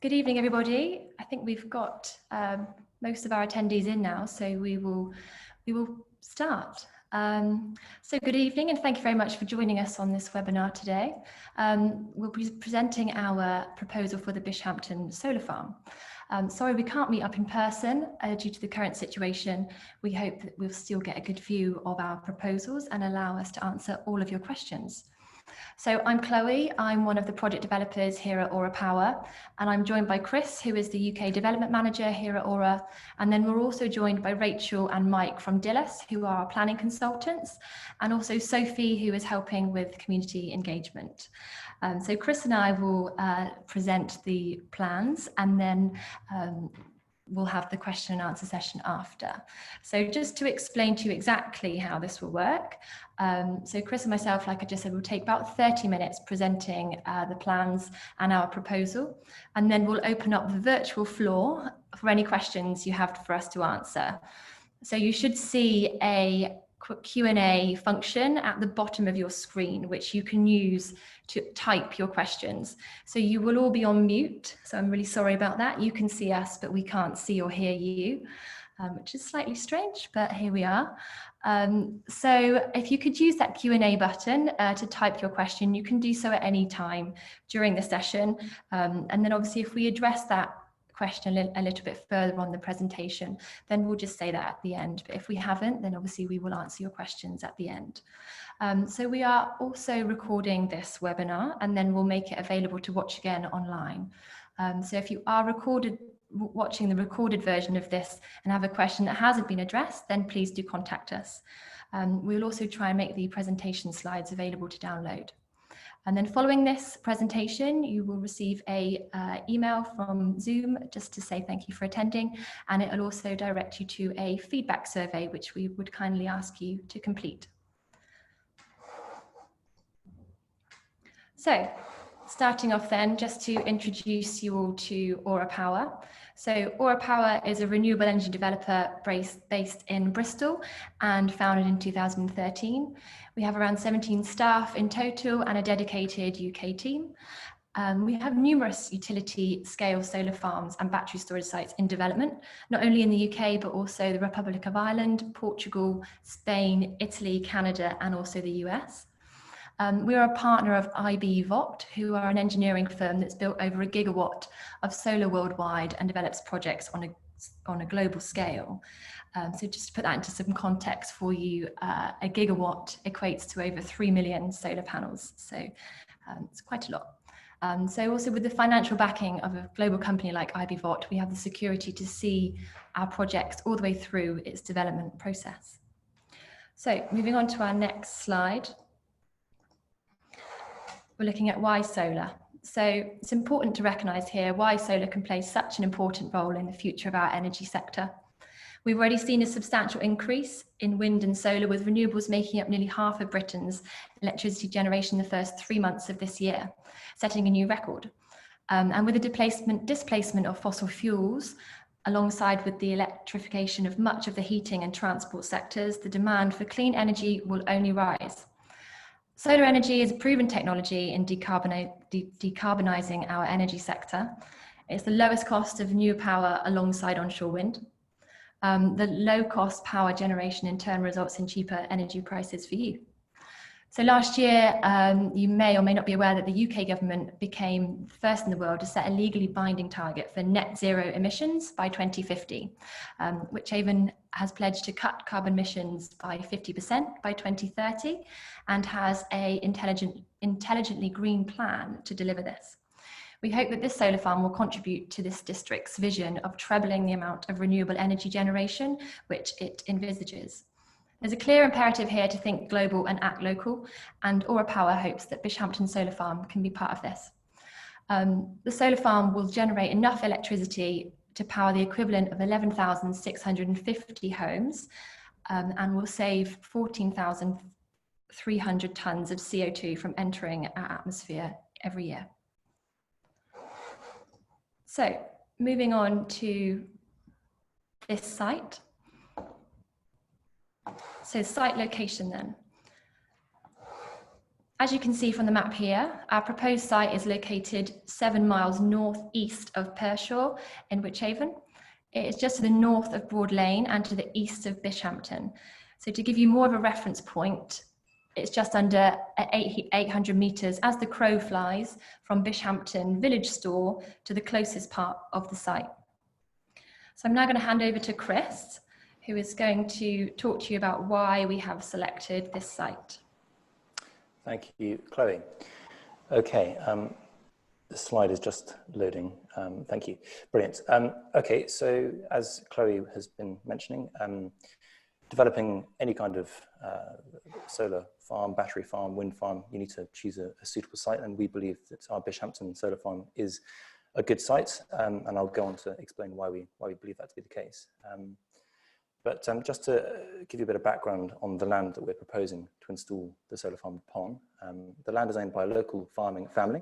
Good evening, everybody. I think we've got most of our attendees in now, so we will start. So good evening, and thank you very much for joining us on this webinar today. We'll be presenting our proposal for the Bishampton Solar Farm. Sorry we can't meet up in person due to the current situation. We hope that we'll still get a good view of our proposals and allow us to answer all of your questions. So I'm Chloe, I'm one of the project developers here at Aura Power, and I'm joined by Chris, who is the UK Development Manager here at Aura, and then we're also joined by Rachel and Mike from Dillis, who are our planning consultants, and also Sophie, who is helping with community engagement. So Chris and I will present the plans, and then we'll have the question and answer session after. So just to explain to you exactly how this will work. So Chris and myself, like I just said, will take about 30 minutes presenting the plans and our proposal. And then we'll open up the virtual floor for any questions you have for us to answer. So you should see a quick Q&A function at the bottom of your screen, which you can use to type your questions. So you will all be on mute. So I'm really sorry about that. You can see us, but we can't see or hear you, which is slightly strange, but here we are. So if you could use that Q&A button to type your question, you can do so at any time during the session. And then obviously if we address that question a little bit further on the presentation, then we'll just say that at the end. But if we haven't, then obviously we will answer your questions at the end. So we are also recording this webinar, and then we'll make it available to watch again online. So if you are watching the recorded version of this and have a question that hasn't been addressed, then please do contact us. We'll also try and make the presentation slides available to download. And then following this presentation, you will receive a email from Zoom just to say thank you for attending, and it will also direct you to a feedback survey, which we would kindly ask you to complete. So starting off then, just to introduce you all to Aura Power. So Aura Power is a renewable energy developer based in Bristol and founded in 2013. We have around 17 staff in total and a dedicated UK team. We have numerous utility scale solar farms and battery storage sites in development, not only in the UK, but also the Republic of Ireland, Portugal, Spain, Italy, Canada, and also the US. We are a partner of IB-VOT, who are an engineering firm that's built over 1 gigawatt of solar worldwide and develops projects on a global scale. So just to put that into some context for you, 1 gigawatt equates to over 3 million solar panels. So it's quite a lot. So also with the financial backing of a global company like IB-VOT, we have the security to see our projects all the way through its development process. So moving on to our next slide. We're looking at why solar. So it's important to recognise here why solar can play such an important role in the future of our energy sector. We've already seen a substantial increase in wind and solar, with renewables making up nearly half of Britain's electricity generation in the first 3 months of this year, setting a new record. And with the displacement of fossil fuels, alongside with the electrification of much of the heating and transport sectors, the demand for clean energy will only rise. Solar energy is a proven technology in decarbonising our energy sector. It's the lowest cost of new power alongside onshore wind. The low cost power generation in turn results in cheaper energy prices for you. So last year, you may or may not be aware that the UK government became first in the world to set a legally binding target for net zero emissions by 2050, which even has pledged to cut carbon emissions by 50% by 2030 and has an intelligently green plan to deliver this. We hope that this solar farm will contribute to this district's vision of trebling the amount of renewable energy generation which it envisages. There's a clear imperative here to think global and act local, and Aura Power hopes that Bishampton Solar Farm can be part of this. The solar farm will generate enough electricity to power the equivalent of 11,650 homes and will save 14,300 tonnes of CO2 from entering our atmosphere every year. So moving on to this site. So site location then. As you can see from the map here, our proposed site is located 7 miles northeast of Pershore in Wychavon. It is just to the north of Broad Lane and to the east of Bishampton. So to give you more of a reference point, it's just under 800 metres as the crow flies from Bishampton village store to the closest part of the site. So I'm now going to hand over to Chris, who is going to talk to you about why we have selected this site. Thank you, Chloe. Okay, the slide is just loading. Thank you. Brilliant. Okay, so as Chloe has been mentioning, developing any kind of solar farm, battery farm, wind farm, you need to choose a suitable site, and we believe that our Bishampton Solar Farm is a good site, and I'll go on to explain why we believe that to be the case. But just to give you a bit of background on the land that we're proposing to install the solar farm upon, the land is owned by a local farming family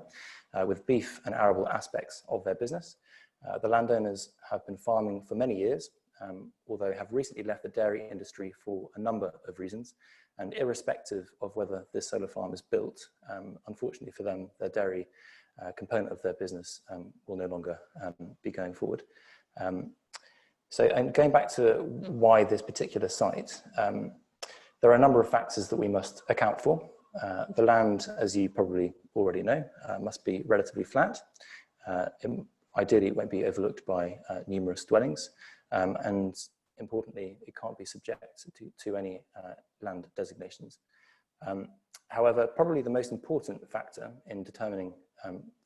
with beef and arable aspects of their business. The landowners have been farming for many years, although have recently left the dairy industry for a number of reasons. And irrespective of whether this solar farm is built, unfortunately for them, their dairy component of their business will no longer be going forward. So, and going back to why this particular site, there are a number of factors that we must account for. The land, as you probably already know, must be relatively flat. Ideally, it won't be overlooked by numerous dwellings. And importantly, it can't be subject to any land designations. However, probably the most important factor in determining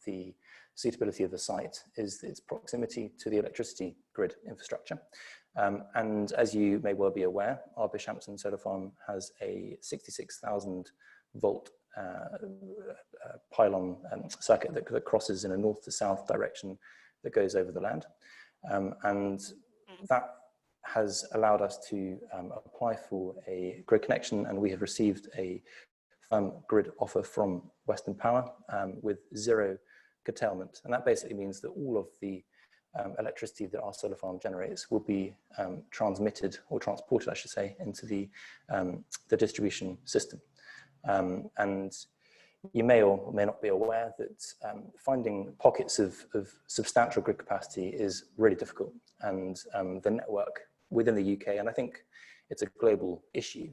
the suitability of the site is its proximity to the electricity grid infrastructure. And as you may well be aware, our Bishampton Solar Farm has a 66,000 volt pylon circuit that crosses in a north to south direction that goes over the land. And that has allowed us to apply for a grid connection, and we have received a firm grid offer from Western Power with zero curtailment. And that basically means that all of the electricity that our solar farm generates will be transmitted, or transported, I should say, into the distribution system. And you may or may not be aware that finding pockets of substantial grid capacity is really difficult. And the network within the UK, and I think it's a global issue,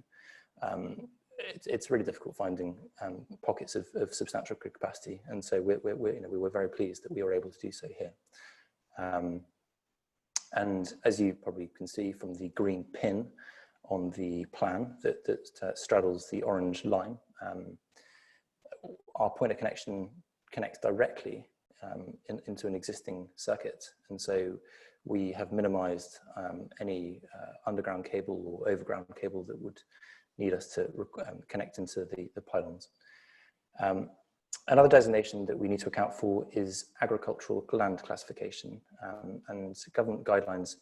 it's really difficult finding pockets of substantial grid capacity. And so we were very pleased that we were able to do so here. And as you probably can see from the green pin on the plan that straddles the orange line, our point of connection connects directly into an existing circuit. And so we have minimized any underground cable or overground cable that would need us to connect into the pylons. Another designation that we need to account for is agricultural land classification, and government guidelines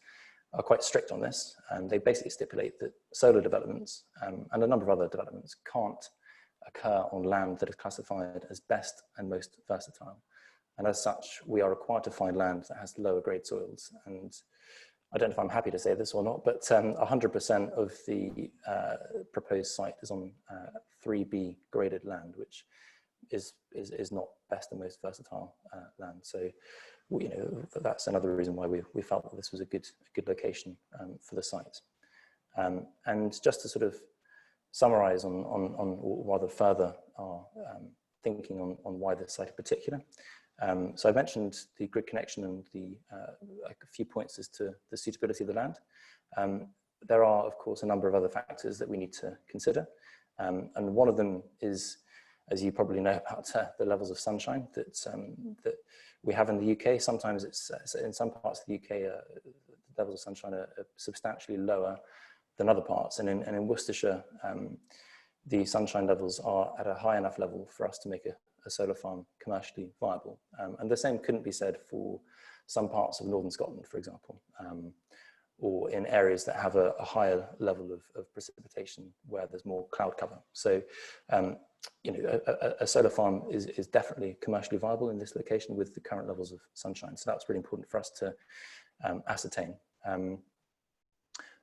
are quite strict on this, and they basically stipulate that solar developments and a number of other developments can't occur on land that is classified as best and most versatile. And as such, we are required to find land that has lower grade soils. And I don't know if I'm happy to say this or not, but 100% of the proposed site is on 3B graded land, which is not best and most versatile land. So, that's another reason why we felt that this was a good location for the site. And just to sort of summarize on rather further our thinking on why this site in particular. So I mentioned the grid connection and a few points as to the suitability of the land. There are, of course, a number of other factors that we need to consider. And one of them is, as you probably know, about the levels of sunshine that we have in the UK. Sometimes it's in some parts of the UK, the levels of sunshine are substantially lower than other parts. And in Worcestershire, the sunshine levels are at a high enough level for us to make a solar farm commercially viable. And the same couldn't be said for some parts of northern Scotland, for example, or in areas that have a higher level of precipitation where there's more cloud cover. So, a solar farm is definitely commercially viable in this location with the current levels of sunshine. So that's really important for us to ascertain.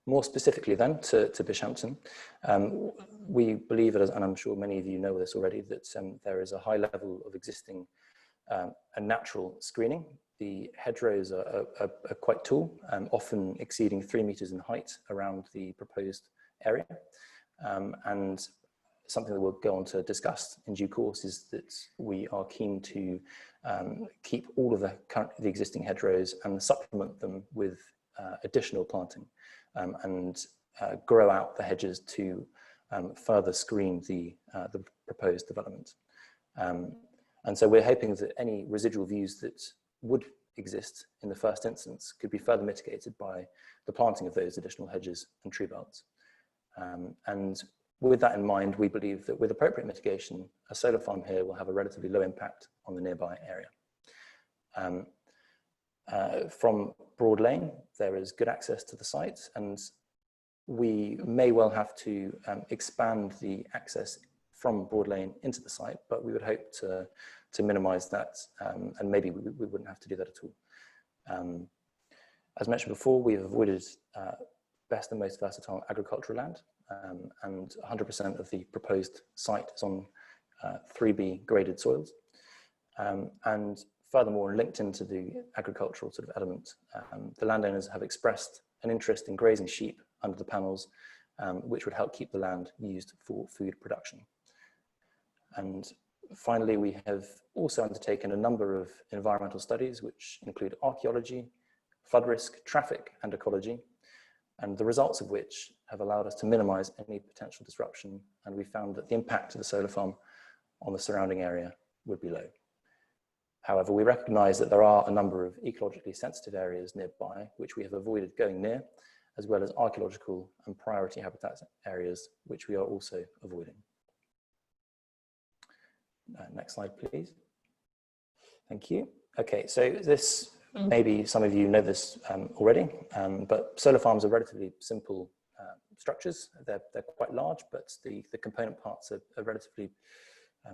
More specifically then to Bishampton, we believe, and I'm sure many of you know this already, that there is a high level of existing a natural screening. The hedgerows are quite tall, often exceeding 3 meters in height around the proposed area. And something that we'll go on to discuss in due course is that we are keen to keep all of the existing hedgerows and supplement them with additional planting and grow out the hedges to further screen the proposed development. And so we're hoping that any residual views that would exist in the first instance could be further mitigated by the planting of those additional hedges and tree belts. And with that in mind, we believe that with appropriate mitigation, a solar farm here will have a relatively low impact on the nearby area. From Broad Lane, there is good access to the site, and we may well have to expand the access from Broad Lane into the site, but we would hope to minimise that, and maybe we wouldn't have to do that at all. As mentioned before, we've avoided best and most versatile agricultural land, and 100% of the proposed site is on 3B graded soils. And furthermore, linked into the agricultural sort of element, the landowners have expressed an interest in grazing sheep under the panels, which would help keep the land used for food production. And finally, we have also undertaken a number of environmental studies, which include archaeology, flood risk, traffic, and ecology, and the results of which have allowed us to minimize any potential disruption. And we found that the impact of the solar farm on the surrounding area would be low. However, we recognize that there are a number of ecologically sensitive areas nearby, which we have avoided going near, as well as archaeological and priority habitat areas, which we are also avoiding. Next slide, please. Thank you. Okay, so this, maybe some of you know this already, but solar farms are relatively simple structures. They're quite large, but the component parts are relatively,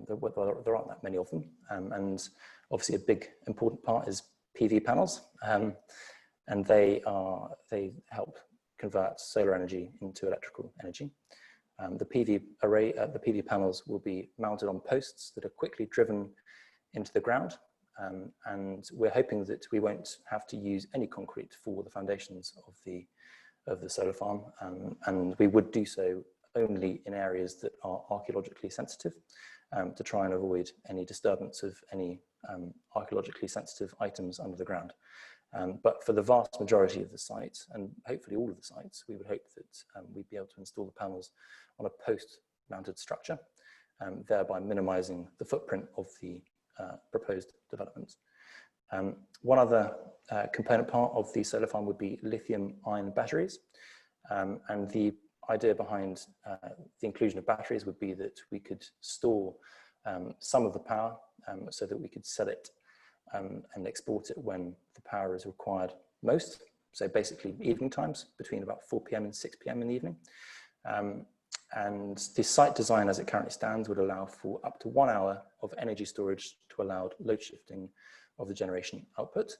there aren't that many of them. And obviously a big important part is PV panels, and they help convert solar energy into electrical energy. The PV panels will be mounted on posts that are quickly driven into the ground, and we're hoping that we won't have to use any concrete for the foundations of the solar farm, and we would do so only in areas that are archaeologically sensitive, to try and avoid any disturbance of any archaeologically sensitive items under the ground. But for the vast majority of the site, and hopefully all of the sites, we would hope that we'd be able to install the panels on a post-mounted structure, thereby minimizing the footprint of the proposed development. One other component part of the solar farm would be lithium-ion batteries, and the idea behind the inclusion of batteries would be that we could store some of the power so that we could sell it and export it when the power is required most. So basically evening times, between about 4 PM and 6 PM in the evening. And the site design as it currently stands would allow for up to 1 hour of energy storage to allow load shifting of the generation output.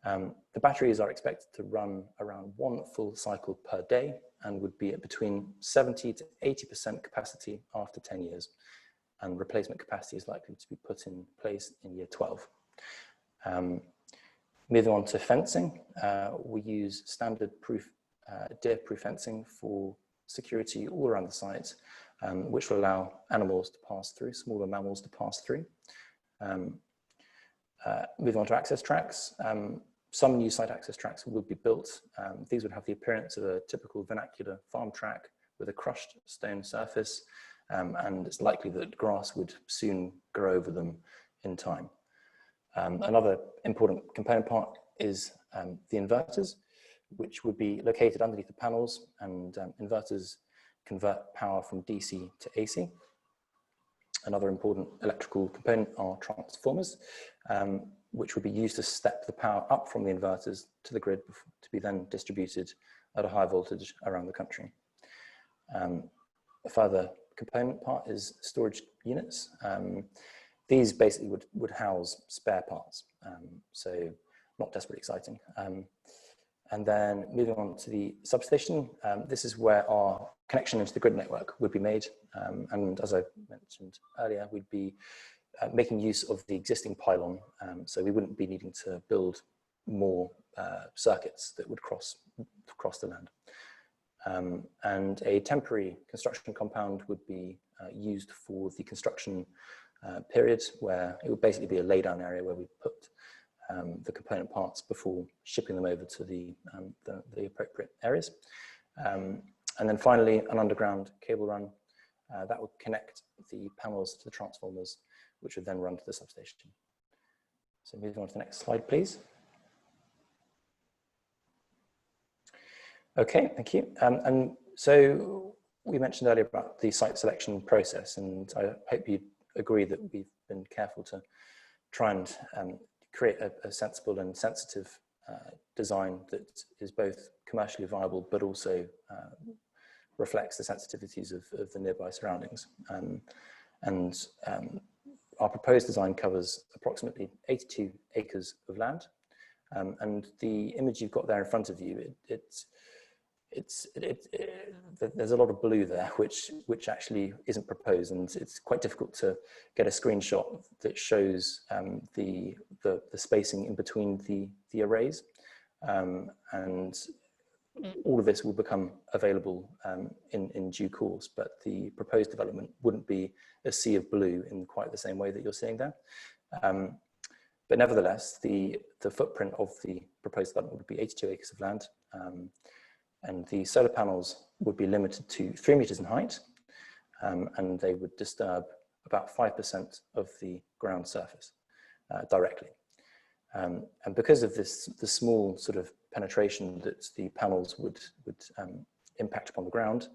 The batteries are expected to run around 1 full cycle per day and would be at between 70 to 80% capacity after 10 years. And replacement capacity is likely to be put in place in year 12. Moving on to fencing, we use standard deer-proof fencing for security all around the site, which will allow animals to pass through, smaller mammals to pass through. Moving on to access tracks, some new site access tracks will be built. These would have the appearance of a typical vernacular farm track with a crushed stone surface, and it's likely that grass would soon grow over them in time. Another important component part is the inverters, which would be located underneath the panels, and inverters convert power from DC to AC. Another important electrical component are transformers, which would be used to step the power up from the inverters to the grid to be then distributed at a high voltage around the country. A further component part is storage units. These basically would house spare parts, so not desperately exciting. And then moving on to the substation, this is where our connection into the grid network would be made. And as I mentioned earlier, we'd be making use of the existing pylon. So we wouldn't be needing to build more circuits that would cross the land. And a temporary construction compound would be used for the construction period, where it would basically be a laydown area where we put the component parts before shipping them over to the appropriate areas. And then finally, an underground cable run that would connect the panels to the transformers, which would then run to the substation. So moving on to the next slide, please. Okay, thank you. And so we mentioned earlier about the site selection process, and I hope you agree that we've been careful to try and create a sensible and sensitive design that is both commercially viable, but also reflects the sensitivities of the nearby surroundings. Our proposed design covers approximately 82 acres of land. And the image you've got there in front of you, there's a lot of blue there, which actually isn't proposed, and it's quite difficult to get a screenshot that shows the spacing in between the arrays, and all of this will become available in due course. But the proposed development wouldn't be a sea of blue in quite the same way that you're seeing there. But nevertheless, the footprint of the proposed development would be 82 acres of land. And the solar panels would be limited to 3 meters in height, and they would disturb about 5% of the ground surface directly. And because of this, the small sort of penetration that the panels would impact upon the ground,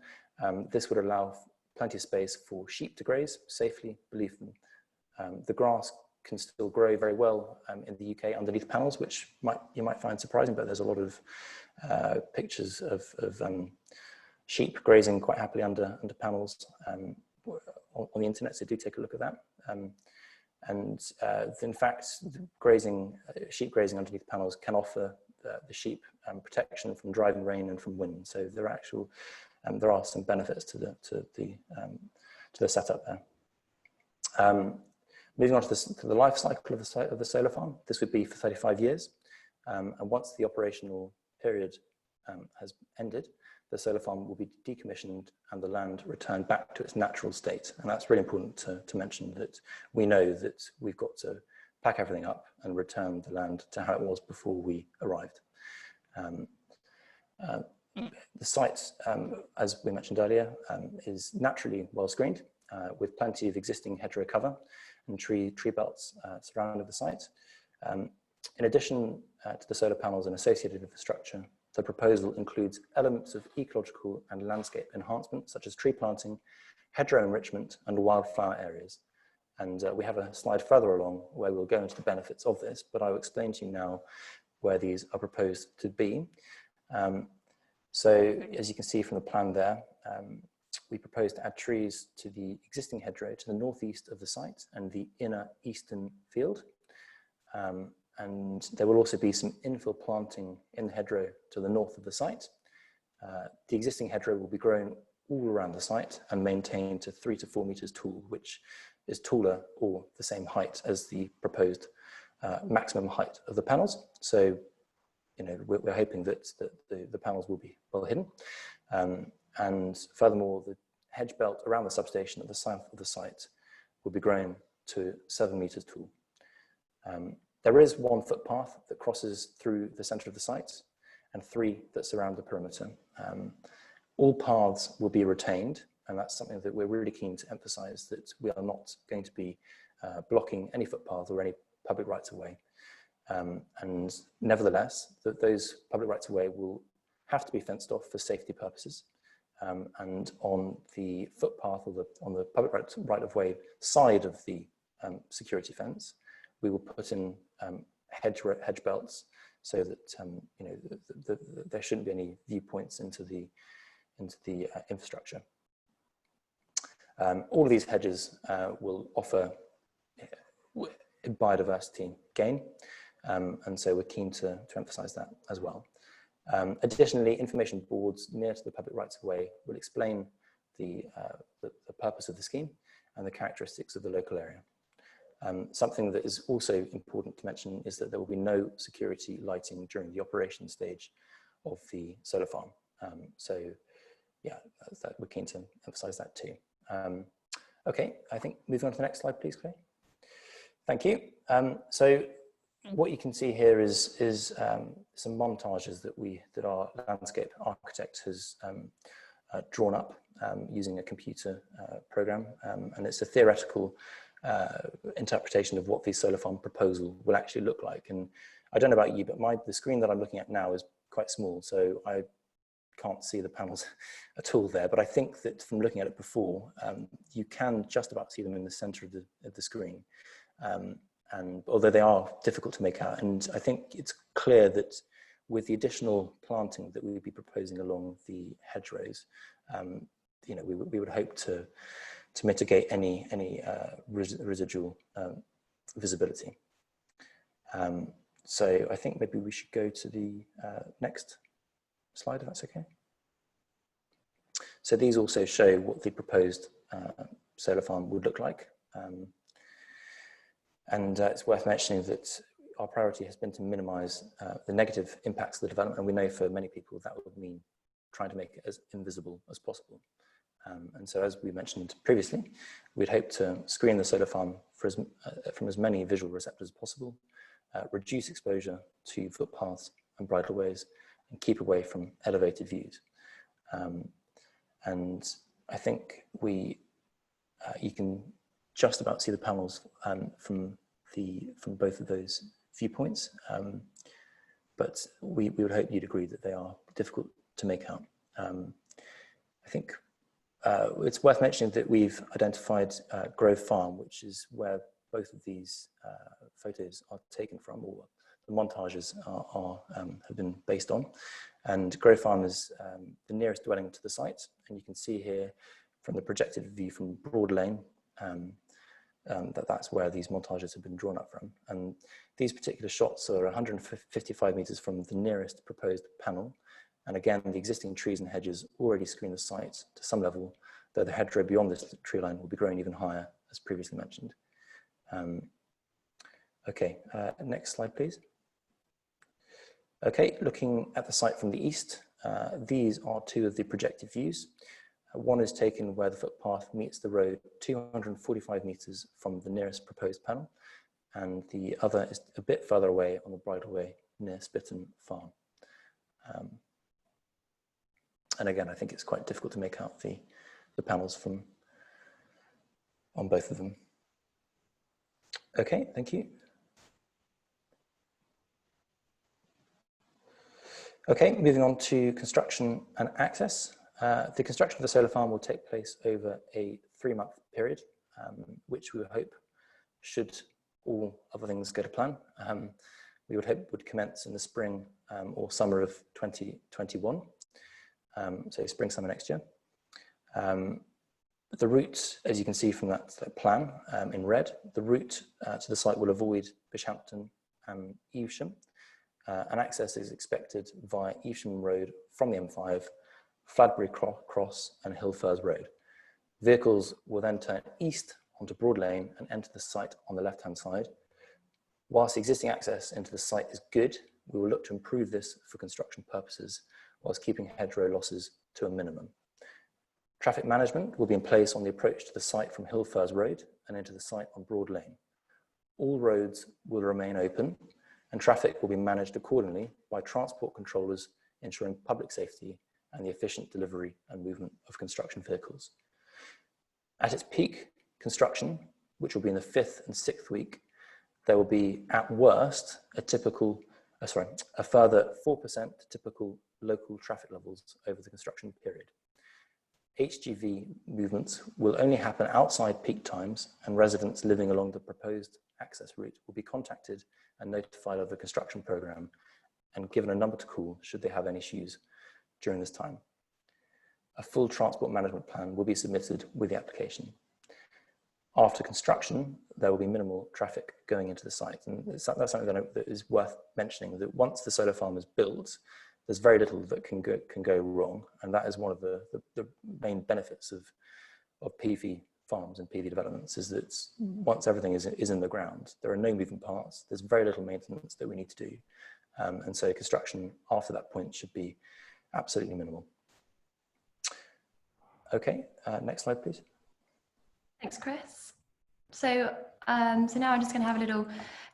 this would allow plenty of space for sheep to graze safely beneath them. The grass can still grow very well in the UK underneath panels, which you might find surprising, but there's a lot of pictures of sheep grazing quite happily under panels on the internet, so do take a look at that. In fact, sheep grazing underneath panels can offer the sheep protection from driving rain and from wind. So there are some benefits to the setup there. Moving on to the life cycle of the solar farm, this would be for 35 years. And once the operational period has ended, the solar farm will be decommissioned and the land returned back to its natural state. And that's really important to mention, that we know that we've got to pack everything up and return the land to how it was before we arrived. The site, as we mentioned earlier, is naturally well screened with plenty of existing hedgerow cover and tree belts surrounding the site. In addition to the solar panels and associated infrastructure, the proposal includes elements of ecological and landscape enhancement, such as tree planting, hedgerow enrichment, and wildflower areas. And we have a slide further along where we'll go into the benefits of this, but I will explain to you now where these are proposed to be. So as you can see from the plan there, we propose to add trees to the existing hedgerow to the northeast of the site and the inner eastern field. And there will also be some infill planting in the hedgerow to the north of the site. The existing hedgerow will be grown all around the site and maintained to 3 to 4 meters tall, which is taller or the same height as the proposed maximum height of the panels. So, you know, we're hoping that the panels will be well hidden. And furthermore, the hedge belt around the substation at the south of the site will be grown to 7 meters tall. There is 1 footpath that crosses through the center of the site and 3 that surround the perimeter. All paths will be retained, and that's something that we're really keen to emphasize, that we are not going to be blocking any footpath or any public rights of way. And nevertheless, those public rights of way will have to be fenced off for safety purposes. And on the footpath or on the public right of way side of the security fence, we will put in hedge belts so that you know, there shouldn't be any viewpoints into the infrastructure. All of these hedges will offer biodiversity gain, and so we're keen to emphasize that as well. Additionally, information boards near to the public rights of way will explain the purpose of the scheme and the characteristics of the local area. Something that is also important to mention is that there will be no security lighting during the operation stage of the solar farm. So yeah, we're keen to emphasize that too. Okay, I think moving on to the next slide, please, Chloe. Thank you. So what you can see here is some montages that our landscape architect has drawn up using a computer program, and it's a theoretical interpretation of what the solar farm proposal will actually look like. And I don't know about you, but the screen that I'm looking at now is quite small, so I can't see the panels at all there. But I think that from looking at it before, you can just about see them in the center of the screen. And although they are difficult to make out, and I think it's clear that with the additional planting that we would be proposing along the hedgerows, you know, we would hope to mitigate any residual visibility. So I think maybe we should go to the next slide, if that's okay. So these also show what the proposed solar farm would look like. And it's worth mentioning that our priority has been to minimize the negative impacts of the development. And we know for many people that would mean trying to make it as invisible as possible. And so, as we mentioned previously, we'd hope to screen the solar farm from as many visual receptors as possible, reduce exposure to footpaths and bridleways, and keep away from elevated views. And I think you can just about see the panels from both of those viewpoints, but we would hope you'd agree that they are difficult to make out. I think it's worth mentioning that we've identified Grove Farm, which is where both of these photos are taken from, or the montages have been based on. And Grove Farm is the nearest dwelling to the site, and you can see here from the projected view from Broad Lane that's where these montages have been drawn up from. And these particular shots are 155 meters from the nearest proposed panel. And again, the existing trees and hedges already screen the site to some level, though the hedgerow beyond this tree line will be growing even higher, as previously mentioned. Okay, next slide, please. Okay, looking at the site from the east, these are two of the projected views. One is taken where the footpath meets the road 245 meters from the nearest proposed panel, and the other is a bit further away on the bridleway near Spitton Farm. And again, I think it's quite difficult to make out the panels on both of them. Okay, thank you. Okay, moving on to construction and access. The construction of the solar farm will take place over a 3-month period, which we would hope, should all other things go to plan, we would hope would commence in the spring or summer of 2021. So spring, summer next year. The route, as you can see from that plan in red, the route to the site will avoid Bishampton and Evesham, and access is expected via Evesham Road from the M5, Fladbury Cross and Hillfirs Road. Vehicles will then turn east onto Broad Lane and enter the site on the left-hand side. Whilst the existing access into the site is good, we will look to improve this for construction purposes, whilst keeping hedgerow losses to a minimum. Traffic management will be in place on the approach to the site from Hillfirs Road and into the site on Broad Lane. All roads will remain open and traffic will be managed accordingly by transport controllers ensuring public safety and the efficient delivery and movement of construction vehicles. At its peak construction, which will be in the 5th and 6th week, there will be at worst a further 4% typical local traffic levels over the construction period. HGV movements will only happen outside peak times, and residents living along the proposed access route will be contacted and notified of the construction program and given a number to call should they have any issues during this time. A full transport management plan will be submitted with the application. After construction, there will be minimal traffic going into the site. And that's something that is worth mentioning, that once the solar farm is built, there's very little that can go wrong, and that is one of the main benefits of PV farms and PV developments, is that once everything is in the ground, there are no moving parts, there's very little maintenance that we need to do, and so construction after that point should be absolutely minimal. Okay, next slide, please. Thanks, Chris. So now I'm just going to have a little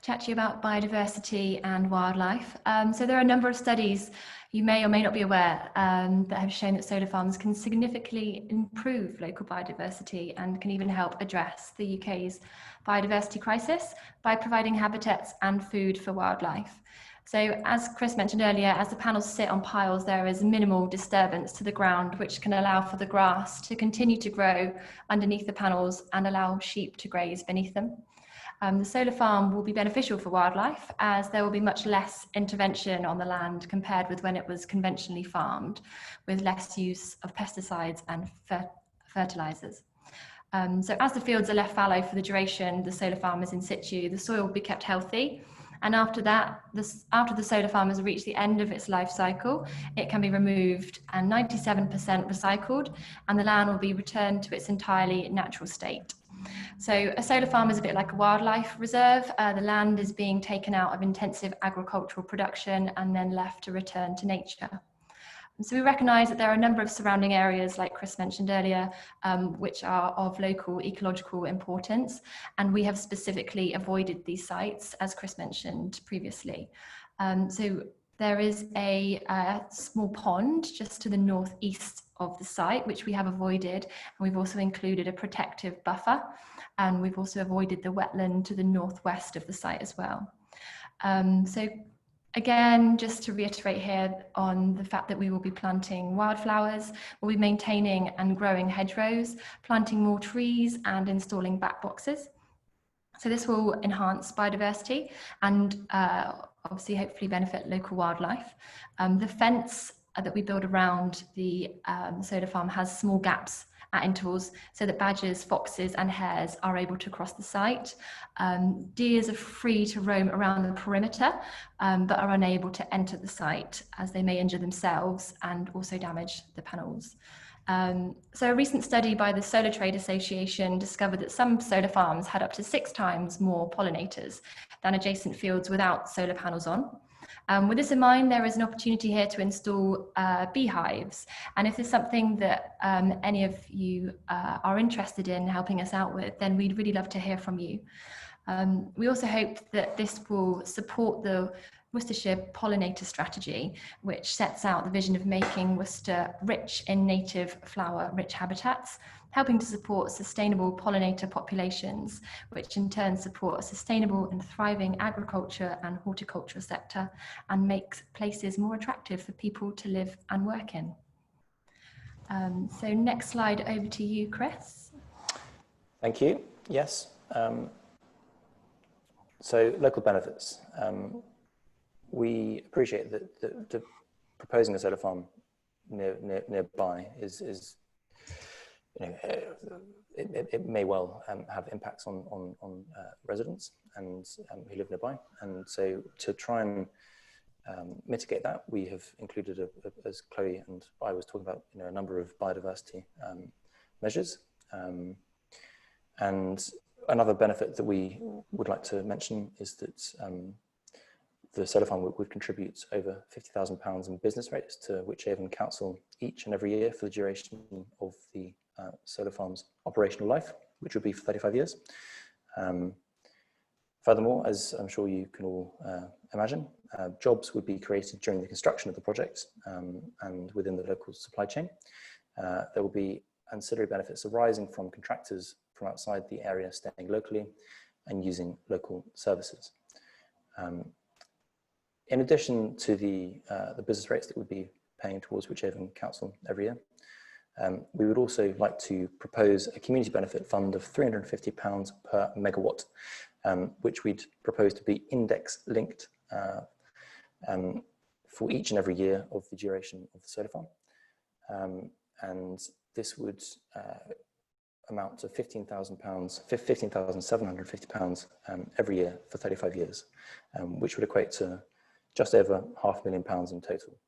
chat to you about biodiversity and wildlife. So there are a number of studies, you may or may not be aware, that have shown that solar farms can significantly improve local biodiversity and can even help address the UK's biodiversity crisis by providing habitats and food for wildlife. So as Chris mentioned earlier, as the panels sit on piles, there is minimal disturbance to the ground, which can allow for the grass to continue to grow underneath the panels and allow sheep to graze beneath them. The solar farm will be beneficial for wildlife, as there will be much less intervention on the land compared with when it was conventionally farmed, with less use of pesticides and fertilizers. So as the fields are left fallow for the duration the solar farm is in situ, the soil will be kept healthy. And after that, after the solar farm has reached the end of its life cycle, it can be removed and 97% recycled, and the land will be returned to its entirely natural state. So a solar farm is a bit like a wildlife reserve. The land is being taken out of intensive agricultural production and then left to return to nature. So we recognise that there are a number of surrounding areas, like Chris mentioned earlier, which are of local ecological importance, and we have specifically avoided these sites, as Chris mentioned previously. So there is a small pond just to the northeast of the site, which we have avoided, and we've also included a protective buffer, and we've also avoided the wetland to the northwest of the site as well. So again, just to reiterate here on the fact that we will be planting wildflowers, we'll be maintaining and growing hedgerows, planting more trees and installing back boxes. So this will enhance biodiversity and obviously hopefully benefit local wildlife. The fence that we build around the solar farm has small gaps at intervals so that badgers, foxes and hares are able to cross the site. Deers are free to roam around the perimeter but are unable to enter the site, as they may injure themselves and also damage the panels. So a recent study by the Solar Trade Association discovered that some solar farms had up to 6 times more pollinators than adjacent fields without solar panels on. With this in mind, there is an opportunity here to install beehives. And if there's something that any of you are interested in helping us out with, then we'd really love to hear from you. We also hope that this will support the Worcestershire pollinator strategy, which sets out the vision of making Worcester rich in native flower-rich habitats, helping to support sustainable pollinator populations, which in turn support a sustainable and thriving agriculture and horticultural sector and makes places more attractive for people to live and work in. So next slide, over to you, Chris. Thank you. Yes. So local benefits. We appreciate that proposing a solar farm nearby is you know, it may well have impacts on residents and who live nearby, and so to try and mitigate that, we have included, as Chloe and I was talking about, a number of biodiversity measures, and another benefit that we would like to mention is that the solar farm would contribute over £50,000 in business rates to Wychavon Council each and every year for the duration of the solar farm's operational life, which would be for 35 years. Furthermore, as I'm sure you can all imagine, jobs would be created during the construction of the project and within the local supply chain. There will be ancillary benefits arising from contractors from outside the area staying locally and using local services. In addition to the business rates that we'd be paying towards Wychavon Council every year, we would also like to propose a community benefit fund of £350 per megawatt, which we'd propose to be index linked for each and every year of the duration of the solar farm. And this would amount to £15,750 every year for 35 years, which would equate to just over £500,000 in total.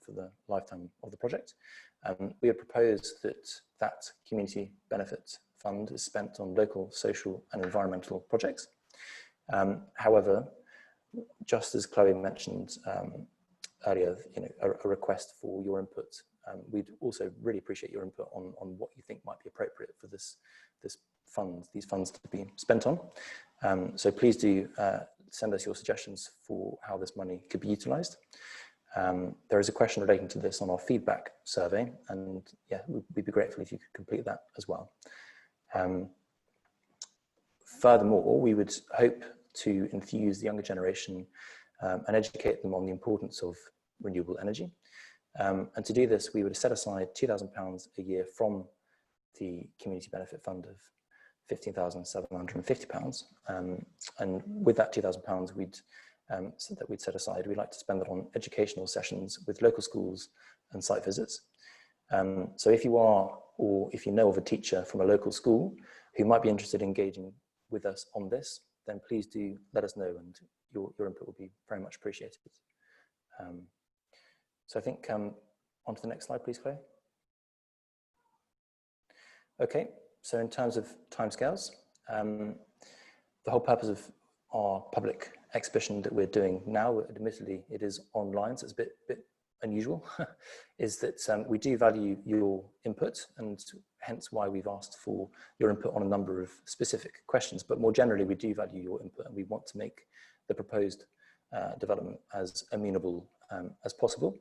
for the lifetime of the project. We would propose that that community benefit fund is spent on local, social and environmental projects. However, just as Chloe mentioned earlier, a request for your input. We'd also really appreciate your input on what you think might be appropriate for these funds to be spent on. So please do send us your suggestions for how this money could be utilised. There is a question relating to this on our feedback survey, and yeah, we'd be grateful if you could complete that as well. Furthermore, we would hope to infuse the younger generation and educate them on the importance of renewable energy. And to do this, we would set aside £2,000 a year from the Community Benefit Fund of £15,750. And with that £2,000 we'd set aside, we'd like to spend that on educational sessions with local schools and site visits. So if you are, or if you know of a teacher from a local school who might be interested in engaging with us on this, then please do let us know, and your input will be very much appreciated. So I think on to the next slide, please, Chloe. Okay, so in terms of timescales, the whole purpose of our public exhibition that we're doing now, admittedly it is online, so it's a bit unusual, is that we do value your input, and hence why we've asked for your input on a number of specific questions. But more generally, we do value your input, and we want to make the proposed development as amenable as possible.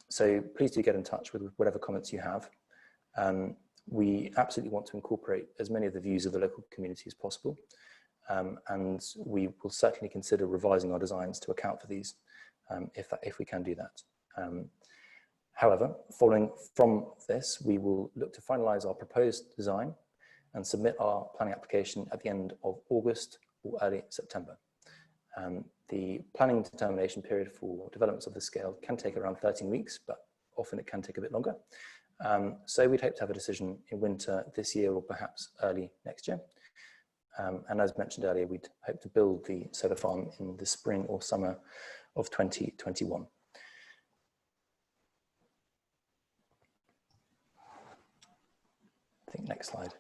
So please do get in touch with whatever comments you have. We absolutely want to incorporate as many of the views of the local community as possible. And we will certainly consider revising our designs to account for these if we can do that. However, following from this, we will look to finalise our proposed design and submit our planning application at the end of August or early September. The planning determination period for developments of this scale can take around 13 weeks, but often it can take a bit longer. So we'd hope to have a decision in winter this year or perhaps early next year. And as mentioned earlier, we'd hope to build the solar farm in the spring or summer of 2021. I think next slide.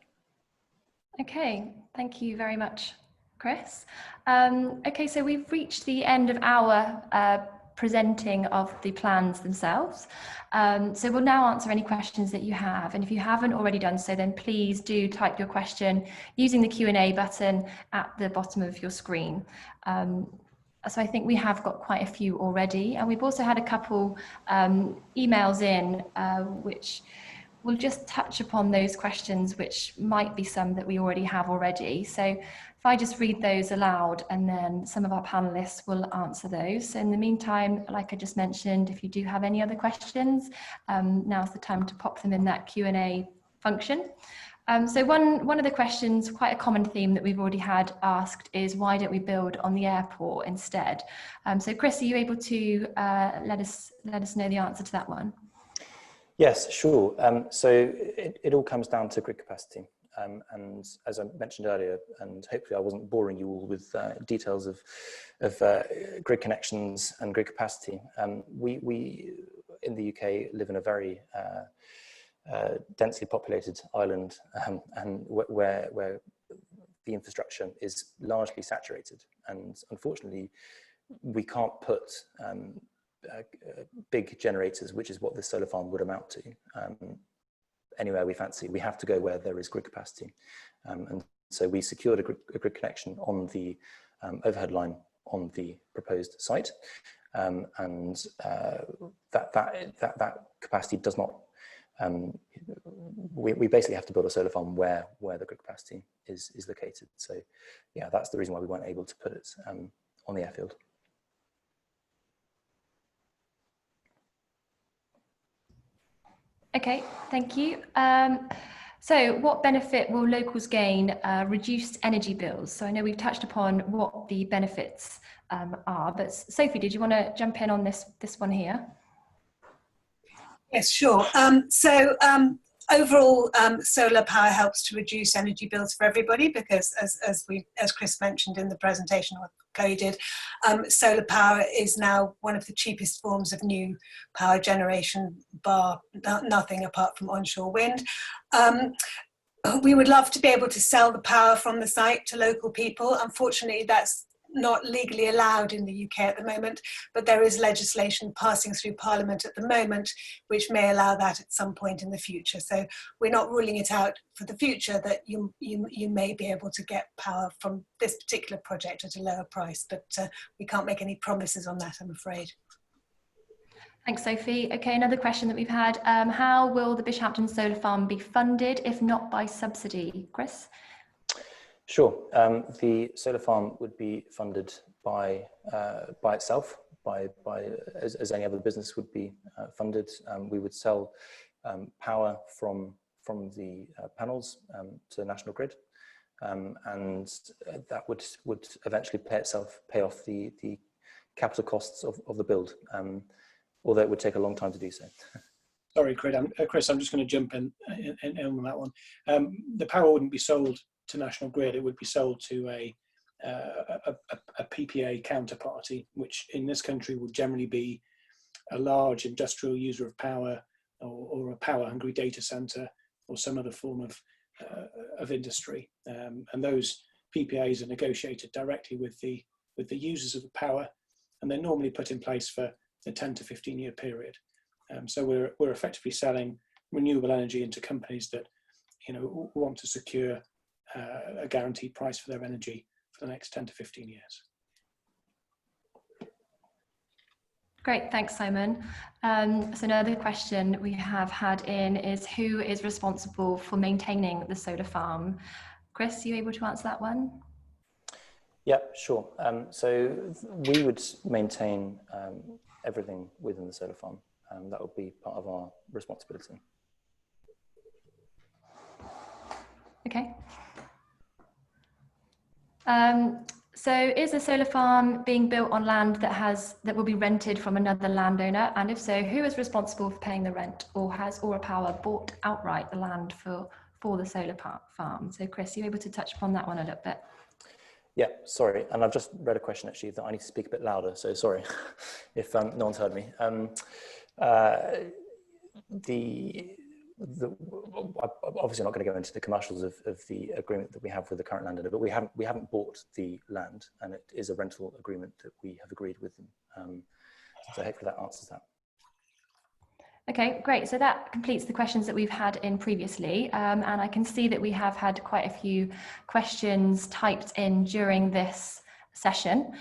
Okay, thank you very much, Chris. Okay, so we've reached the end of our presenting of the plans themselves. So we'll now answer any questions that you have. And if you haven't already done so, then please do type your question using the Q&A button at the bottom of your screen. So I think we have got quite a few already. And we've also had a couple emails in, which we'll just touch upon those questions, which might be some that we already have already. So if I just read those aloud, and then some of our panelists will answer those. So in the meantime, like I just mentioned, if you do have any other questions, now's the time to pop them in that Q&A function. So one of the questions, quite a common theme that we've already had asked, is why don't we build on the airport instead? So Chris, are you able to let us know the answer to that one? Yes, sure. So it all comes down to grid capacity. And as I mentioned earlier, and hopefully I wasn't boring you all with details of grid connections and grid capacity. We in the UK live in a very densely populated island, and where the infrastructure is largely saturated. And unfortunately, we can't put big generators, which is what this solar farm would amount to, anywhere we fancy. We have to go where there is grid capacity. And so we secured a grid connection on the overhead line on the proposed site. And that capacity does not, we basically have to build a solar farm where the grid capacity is located. So yeah, that's the reason why we weren't able to put it on the airfield. Okay, thank you. So what benefit will locals gain? Reduced energy bills. So I know we've touched upon what the benefits are, but Sophie, did you want to jump in on this one here? Yes, sure. overall, solar power helps to reduce energy bills for everybody because, as Chris mentioned in the presentation, or Chloe did, solar power is now one of the cheapest forms of new power generation, bar nothing apart from onshore wind. We would love to be able to sell the power from the site to local people. Unfortunately, that's not legally allowed in the UK at the moment, but there is legislation passing through Parliament at the moment which may allow that at some point in the future. So we're not ruling it out for the future that you may be able to get power from this particular project at a lower price, but we can't make any promises on that, I'm afraid. Thanks, Sophie. Okay, another question that we've had. How will the Bishampton Solar Farm be funded if not by subsidy? Chris? Sure. The solar farm would be funded by itself, as any other business would be funded. We would sell power from the panels to the national grid, and that would eventually pay off the capital costs of the build, although it would take a long time to do so. Sorry, Chris, I'm just going to jump in on that one. The power wouldn't be sold to National Grid, it would be sold to a PPA counterparty, which in this country would generally be a large industrial user of power, or a power-hungry data centre, or some other form of industry. And those PPAs are negotiated directly with the users of the power, and they're normally put in place for a 10 to 15-year period. So we're effectively selling renewable energy into companies that, you know, want to secure a guaranteed price for their energy for the next 10 to 15 years. Great, thanks, Simon. So another question we have had in is, who is responsible for maintaining the solar farm? Chris, are you able to answer that one? Yeah, sure. So we would maintain everything within the solar farm. That would be part of our responsibility. Okay. So is a solar farm being built on land that will be rented from another landowner? And if so, who is responsible for paying the rent? Or has Aura Power bought outright the land for the solar farm? So Chris, are you able to touch upon that one a little bit? Yeah, sorry. And I've just read a question actually that I need to speak a bit louder. So sorry if no one's heard me. I'm obviously not going to go into the commercials of the agreement that we have with the current landowner, but we haven't bought the land, and it is a rental agreement that we have agreed with them. So hopefully that answers that. Okay, great. So that completes the questions that we've had in previously, and I can see that we have had quite a few questions typed in during this session.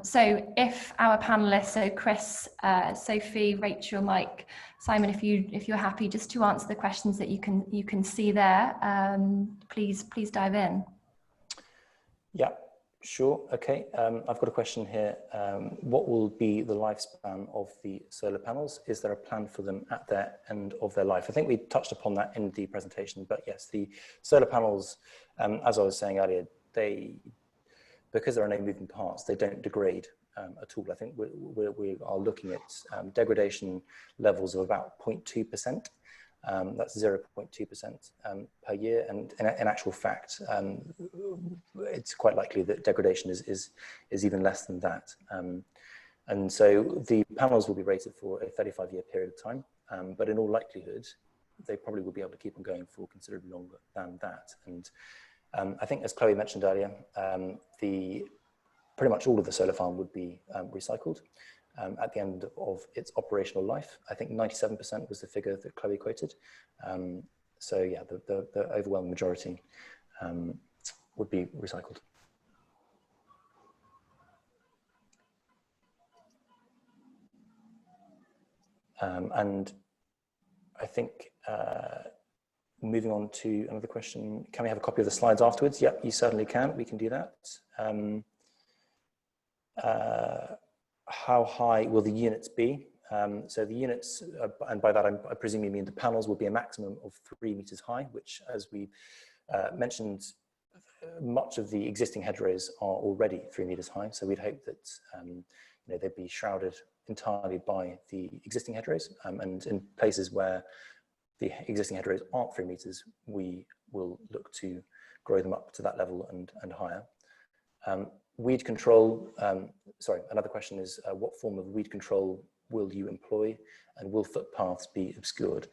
So if our panelists, so Chris, Sophie, Rachel, Mike, Simon, if you're happy just to answer the questions that you can see there, please dive in. Yeah, sure. Okay. I've got a question here. What will be the lifespan of the solar panels? Is there a plan for them at their end of their life? I think we touched upon that in the presentation, but yes, the solar panels, as I was saying earlier, because there are no moving parts, they don't degrade at all. I think we are looking at degradation levels of about 0.2%. That's 0.2% per year. And in actual fact, it's quite likely that degradation is even less than that. And so the panels will be rated for a 35-year period of time, but in all likelihood, they probably will be able to keep on going for considerably longer than that. And I think, as Chloe mentioned earlier, pretty much all of the solar farm would be recycled at the end of its operational life. I think 97% was the figure that Chloe quoted. So yeah, the overwhelming majority would be recycled. And I think moving on to another question, can we have a copy of the slides afterwards? Yep, you certainly can. We can do that. How high will the units be? So the units, and by that I presume you mean the panels, will be a maximum of 3 meters high, which, as we mentioned, much of the existing hedgerows are already 3 meters high. So we'd hope that they'd be shrouded entirely by the existing hedgerows, and in places where the existing hedgerows aren't 3 meters, we will look to grow them up to that level and higher. Weed control, sorry, another question is what form of weed control will you employ, and will footpaths be obscured?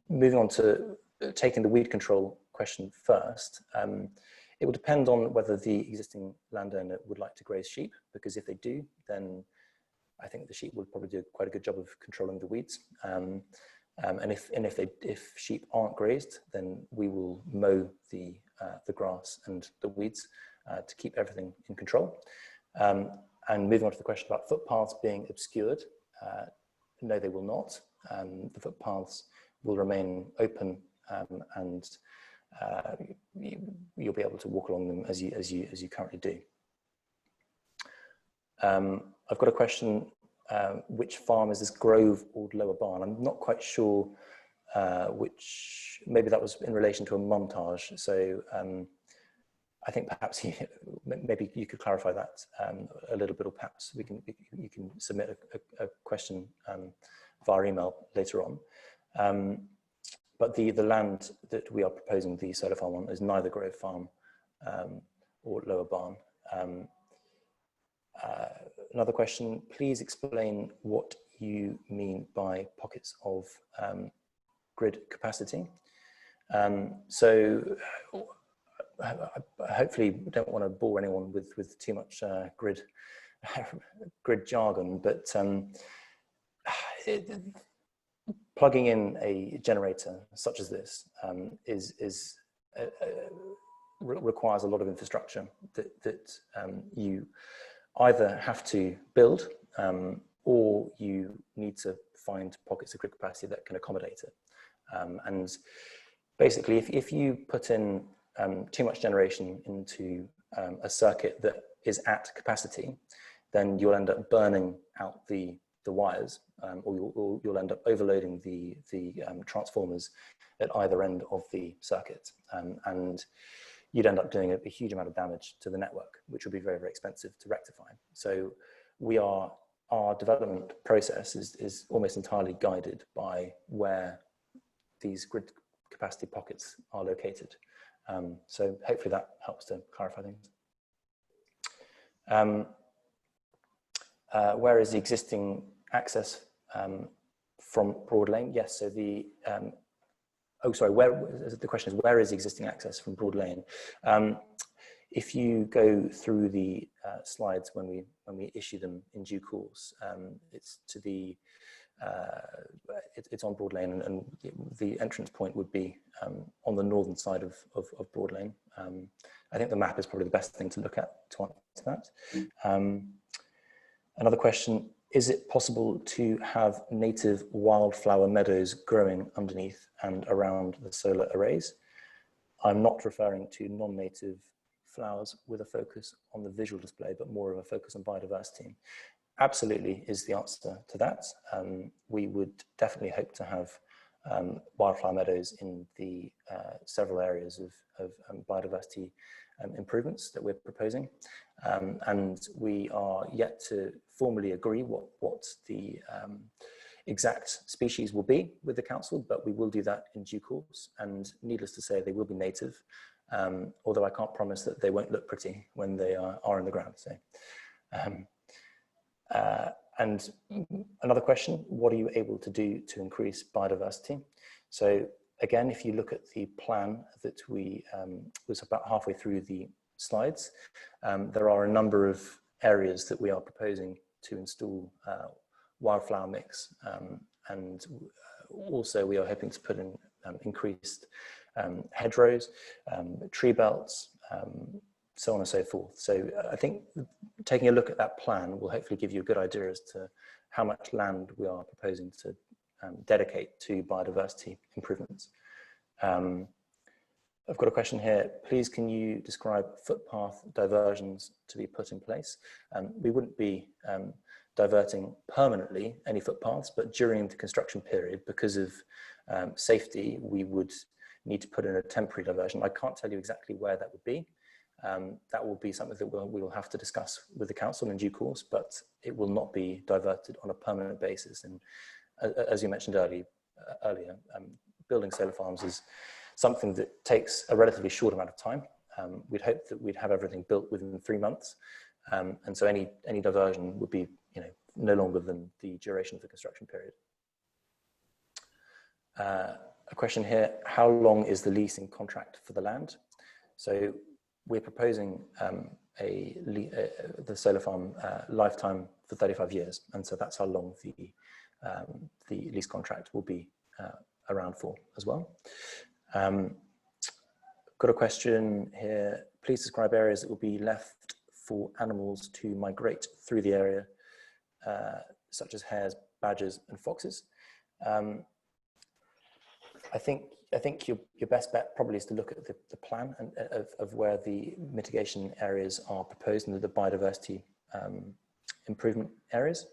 Moving on to taking the weed control question first, it will depend on whether the existing landowner would like to graze sheep, because if they do, then I think the sheep would probably do quite a good job of controlling the weeds. And if sheep aren't grazed, then we will mow the grass and the weeds to keep everything in control. And moving on to the question about footpaths being obscured, no, they will not. The footpaths will remain open, and you'll be able to walk along them as you currently do. I've got a question, which farm is this, Grove or Lower Barn? I'm not quite sure which, maybe that was in relation to a montage. So I think perhaps maybe you could clarify that a little bit, or perhaps you can submit a question via email later on. But the land that we are proposing the solar farm on is neither Grove Farm or Lower Barn. Another question, please explain what you mean by pockets of grid capacity. So hopefully we don't want to bore anyone with too much grid jargon, but plugging in a generator such as this requires a lot of infrastructure that you either have to build or you need to find pockets of grid capacity that can accommodate it. And basically, if you put in too much generation into a circuit that is at capacity, then you'll end up burning out the wires, or you'll end up overloading the transformers at either end of the circuit, and you'd end up doing a huge amount of damage to the network, which would be very, very expensive to rectify. So our development process is almost entirely guided by where these grid capacity pockets are located. So hopefully that helps to clarify things. Where is the existing access from Broad Lane? Yes, so the, oh sorry, the question is, where is the existing access from Broad Lane? If you go through the slides when we issue them in due course, it's to the, it's on Broad Lane, and the entrance point would be on the northern side of Broad Lane. I think the map is probably the best thing to look at to answer that. Another question, is it possible to have native wildflower meadows growing underneath and around the solar arrays? I'm not referring to non-native flowers with a focus on the visual display, but more of a focus on biodiversity. Absolutely is the answer to that. We would definitely hope to have wildflower meadows in the several areas of biodiversity improvements that we're proposing. And we are yet to formally agree what the exact species will be with the council, but we will do that in due course. And needless to say, they will be native, although I can't promise that they won't look pretty when they are in the ground. So, and another question, what are you able to do to increase biodiversity? So again, if you look at the plan that we was about halfway through the slides, there are a number of areas that we are proposing to install wildflower mix, and also we are hoping to put in increased hedgerows, tree belts, so on and so forth. So I think taking a look at that plan will hopefully give you a good idea as to how much land we are proposing to dedicate to biodiversity improvements. I've got a question here. Please, can you describe footpath diversions to be put in place? We wouldn't be diverting permanently any footpaths, but during the construction period, because of safety, we would need to put in a temporary diversion. I can't tell you exactly where that would be. That will be something that we will have to discuss with the council in due course, but it will not be diverted on a permanent basis. And as you mentioned earlier, earlier, building solar farms is something that takes a relatively short amount of time. We'd hope that we'd have everything built within 3 months, and so any diversion would be, no longer than the duration of the construction period. A question here: how long is the leasing contract for the land? So we're proposing the solar farm lifetime for 35 years, and so that's how long the lease contract will be around for as well. Got a question here: please describe areas that will be left for animals to migrate through the area, such as hares, badgers, and foxes. I think your best bet probably is to look at the plan of where the mitigation areas are proposed and the biodiversity improvement areas.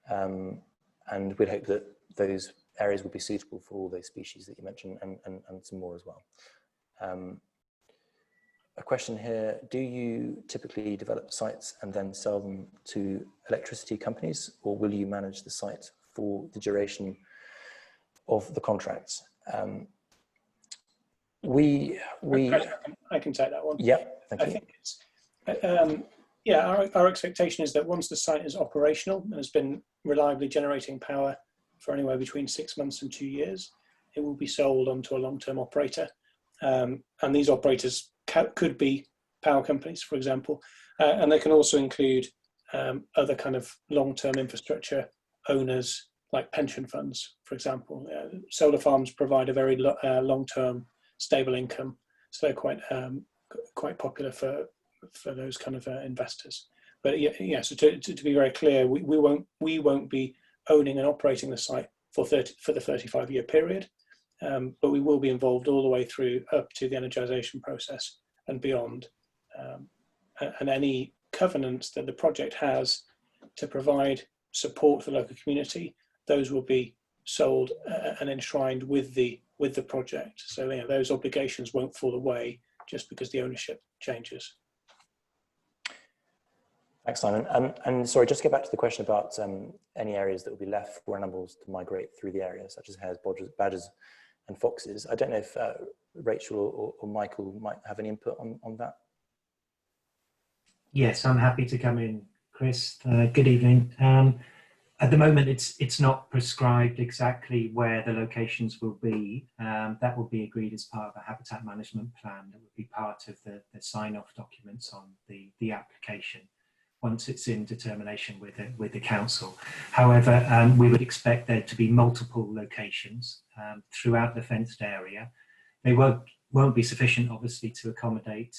And we'd hope that those areas will be suitable for all those species that you mentioned, and some more as well. A question here: do you typically develop sites and then sell them to electricity companies, or will you manage the site for the duration of the contracts? I can take that one. Yeah, thank you. I think it's, our expectation is that once the site is operational and has been reliably generating power for anywhere between 6 months and 2 years, it will be sold onto a long-term operator. And these operators could be power companies, for example, and they can also include other kind of long-term infrastructure owners, like pension funds, for example. Solar farms provide a very long-term stable income, so they're quite popular for those kind of investors. But so to be very clear, we won't be owning and operating the site for the 35-year period, but we will be involved all the way through up to the energisation process and beyond. And any covenants that the project has to provide support for the local community, those will be sold and enshrined with the project. So those obligations won't fall away just because the ownership changes. Thanks, Simon. And sorry, just to get back to the question about any areas that will be left for animals to migrate through the area, such as hares, badgers, and foxes. I don't know if Rachel or Michael might have any input on that. Yes, I'm happy to come in, Chris. Good evening. At the moment, it's not prescribed exactly where the locations will be. That will be agreed as part of a habitat management plan. That would be part of the sign-off documents on the application once it's in determination with the council. However, we would expect there to be multiple locations throughout the fenced area. They won't be sufficient, obviously, to accommodate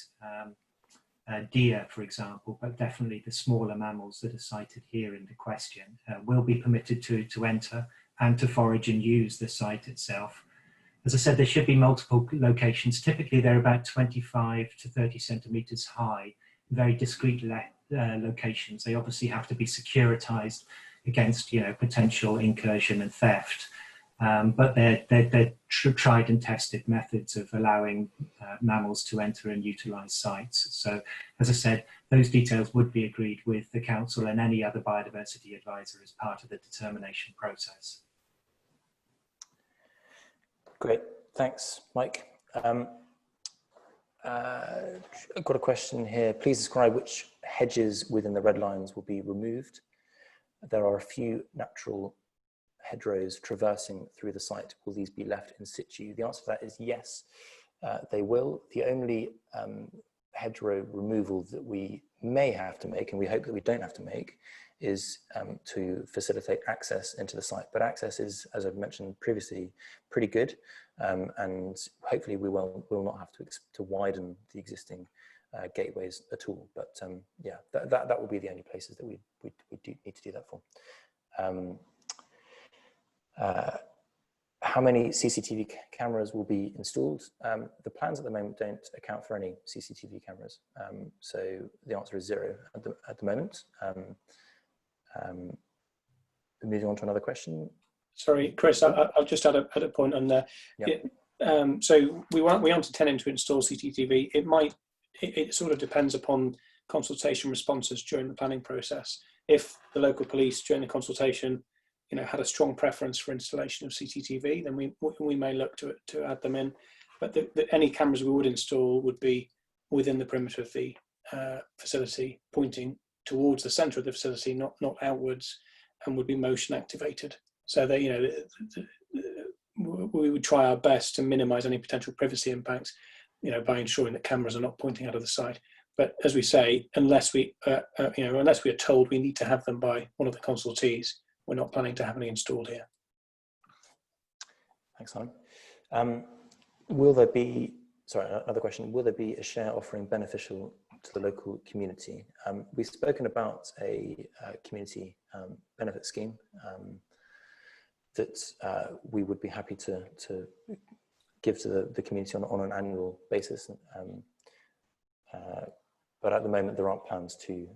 deer, for example, but definitely the smaller mammals that are cited here in the question will be permitted to enter and to forage and use the site itself. As I said, there should be multiple locations. Typically, they're about 25 to 30 centimetres high, very discrete locations. They obviously have to be securitized against potential incursion and theft. But they're tried and tested methods of allowing mammals to enter and utilise sites. So, as I said, those details would be agreed with the council and any other biodiversity advisor as part of the determination process. Great, thanks, Mike. I've got a question here. Please describe which hedges within the red lines will be removed. There are a few natural hedgerows traversing through the site. Will these be left in situ? The answer to that is yes, they will. The only hedgerow removal that we may have to make, and we hope that we don't have to make, is to facilitate access into the site. But access is, as I've mentioned previously, pretty good, and hopefully we will not have to widen the existing gateways at all. But yeah, that will be the only places that we do need to do that for. How many CCTV cameras will be installed? The plans at the moment don't account for any CCTV cameras, so the answer is 0 at the moment. Moving on to another question. Sorry, Chris, I'll just add a point on there. Yep. So we aren't intending to install CCTV. It sort of depends upon consultation responses during the planning process. If the local police during the consultation had a strong preference for installation of CCTV, then we may look to add them in. But any cameras we would install would be within the perimeter of the facility, pointing towards the centre of the facility, not outwards, and would be motion activated. So that we would try our best to minimise any potential privacy impacts, by ensuring that cameras are not pointing out of the site. But as we say, unless we are told we need to have them by one of the consultees, we're not planning to have any installed here. Thanks, Simon. Another question, will there be a share offering beneficial to the local community? We've spoken about a community benefit scheme that we would be happy to give to the community on an annual basis. But at the moment, there aren't plans to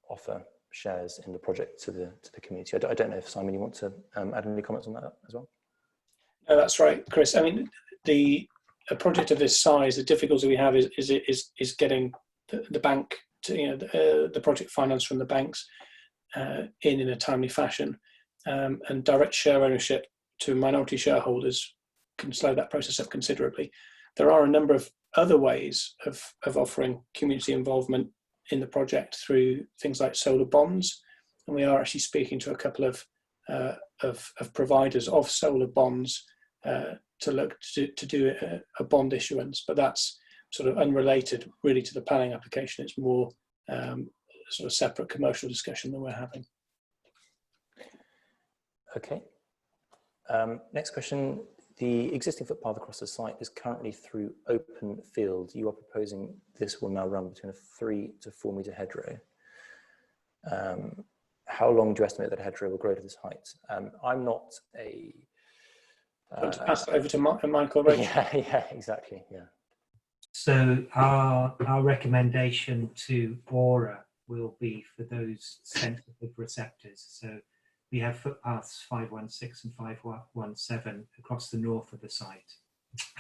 offer shares in the project to the community. I don't know if, Simon, you want to add any comments on that as well? No, that's right, Chris. I mean, a project of this size, the difficulty we have is getting the bank to, the project finance from the banks in a timely fashion, and direct share ownership to minority shareholders can slow that process up considerably. There are a number of other ways of offering community involvement in the project through things like solar bonds, and we are actually speaking to a couple of providers of solar bonds to look to do a bond issuance, but that's sort of unrelated really to the planning application. It's more sort of separate commercial discussion that we're having. Okay. Next question. The existing footpath across the site is currently through open field. You are proposing this will now run between a 3 to 4 metre hedgerow. How long do you estimate that hedgerow will grow to this height? I'm not a... to pass it over to Michael, right? Yeah, exactly, yeah. So our recommendation to Aura will be for those sensitive receptors. So we have footpaths 516 and 517 across the north of the site,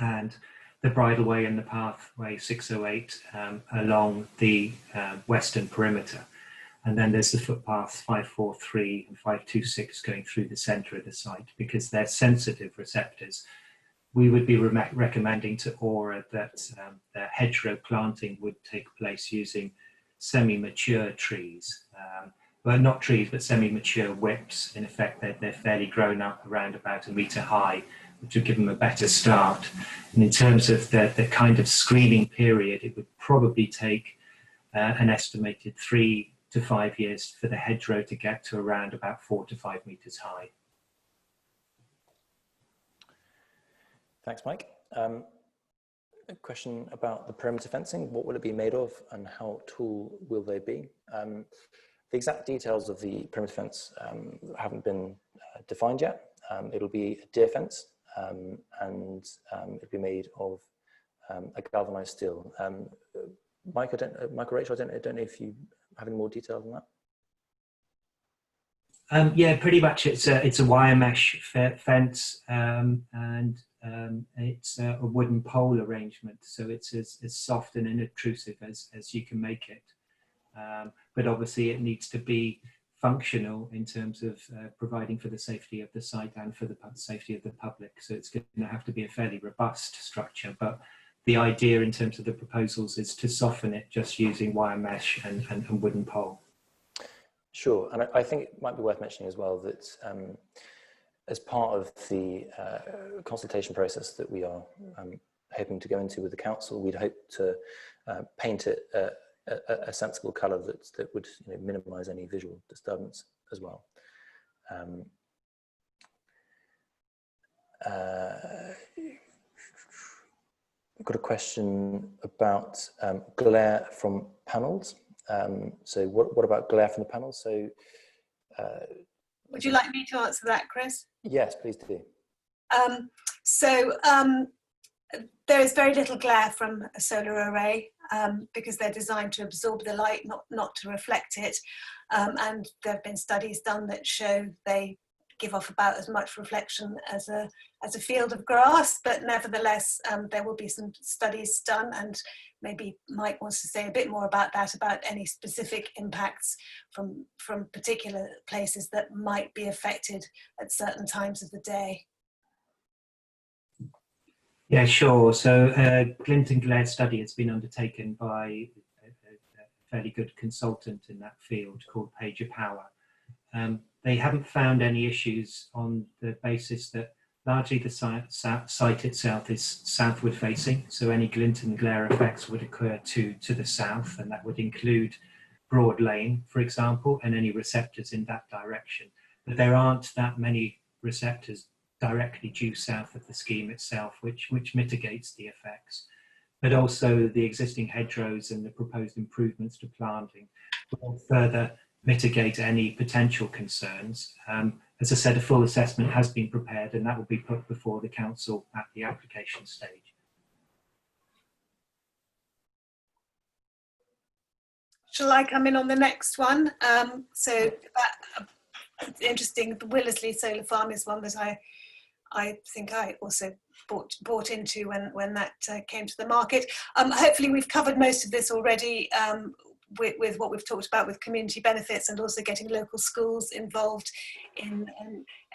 and the bridleway and the pathway 608 along the western perimeter. And then there's the footpaths 543 and 526 going through the centre of the site. Because they're sensitive receptors, we would be recommending to Aura that the hedgerow planting would take place using semi-mature trees. Well, not trees, but semi-mature whips. In effect, they're fairly grown up, around about 1 metre high, which would give them a better start. And in terms of the kind of screening period, it would probably take an estimated 3 to 5 years for the hedgerow to get to around about 4 to 5 metres high. Thanks, Mike. A question about the perimeter fencing. What will it be made of and how tall will they be? The exact details of the perimeter fence haven't been defined yet. It'll be a deer fence and it'll be made of a galvanized steel. Mike, Rachel, I don't know if you have any more details on that. Yeah, pretty much. It's a wire mesh fence, and it's a wooden pole arrangement, so it's as soft and unobtrusive as you can make it. But obviously, it needs to be functional in terms of providing for the safety of the site and for the safety of the public. So it's going to have to be a fairly robust structure. But the idea in terms of the proposals is to soften it just using wire mesh and wooden pole. Sure, and I think it might be worth mentioning as well that as part of the consultation process that we are hoping to go into with the council, we'd hope to paint it a sensible colour that would minimise any visual disturbance as well. I've got a question about glare from panels. So what about glare from the panels? So would you like me to answer that, Chris? Yes, please do. There is very little glare from a solar array because they're designed to absorb the light, not to reflect it. And there have been studies done that show they give off about as much reflection as a field of grass. But nevertheless, there will be some studies done, and maybe Mike wants to say a bit more about that, about any specific impacts from particular places that might be affected at certain times of the day. Yeah, sure. So glint and glare study has been undertaken by a fairly good consultant in that field called Pager Power. They haven't found any issues on the basis that largely the site itself is southward facing, so any glint and glare effects would occur to the south, and that would include Broad Lane, for example, and any receptors in that direction. But there aren't that many receptors directly due south of the scheme itself, which mitigates the effects. But also the existing hedgerows and the proposed improvements to planting will further mitigate any potential concerns. As I said, a full assessment has been prepared, and that will be put before the council at the application stage. Shall I come in on the next one? It's interesting. The Willersley Solar Farm is one that I think I also bought into when that came to the market. Hopefully we've covered most of this already with what we've talked about with community benefits, and also getting local schools involved in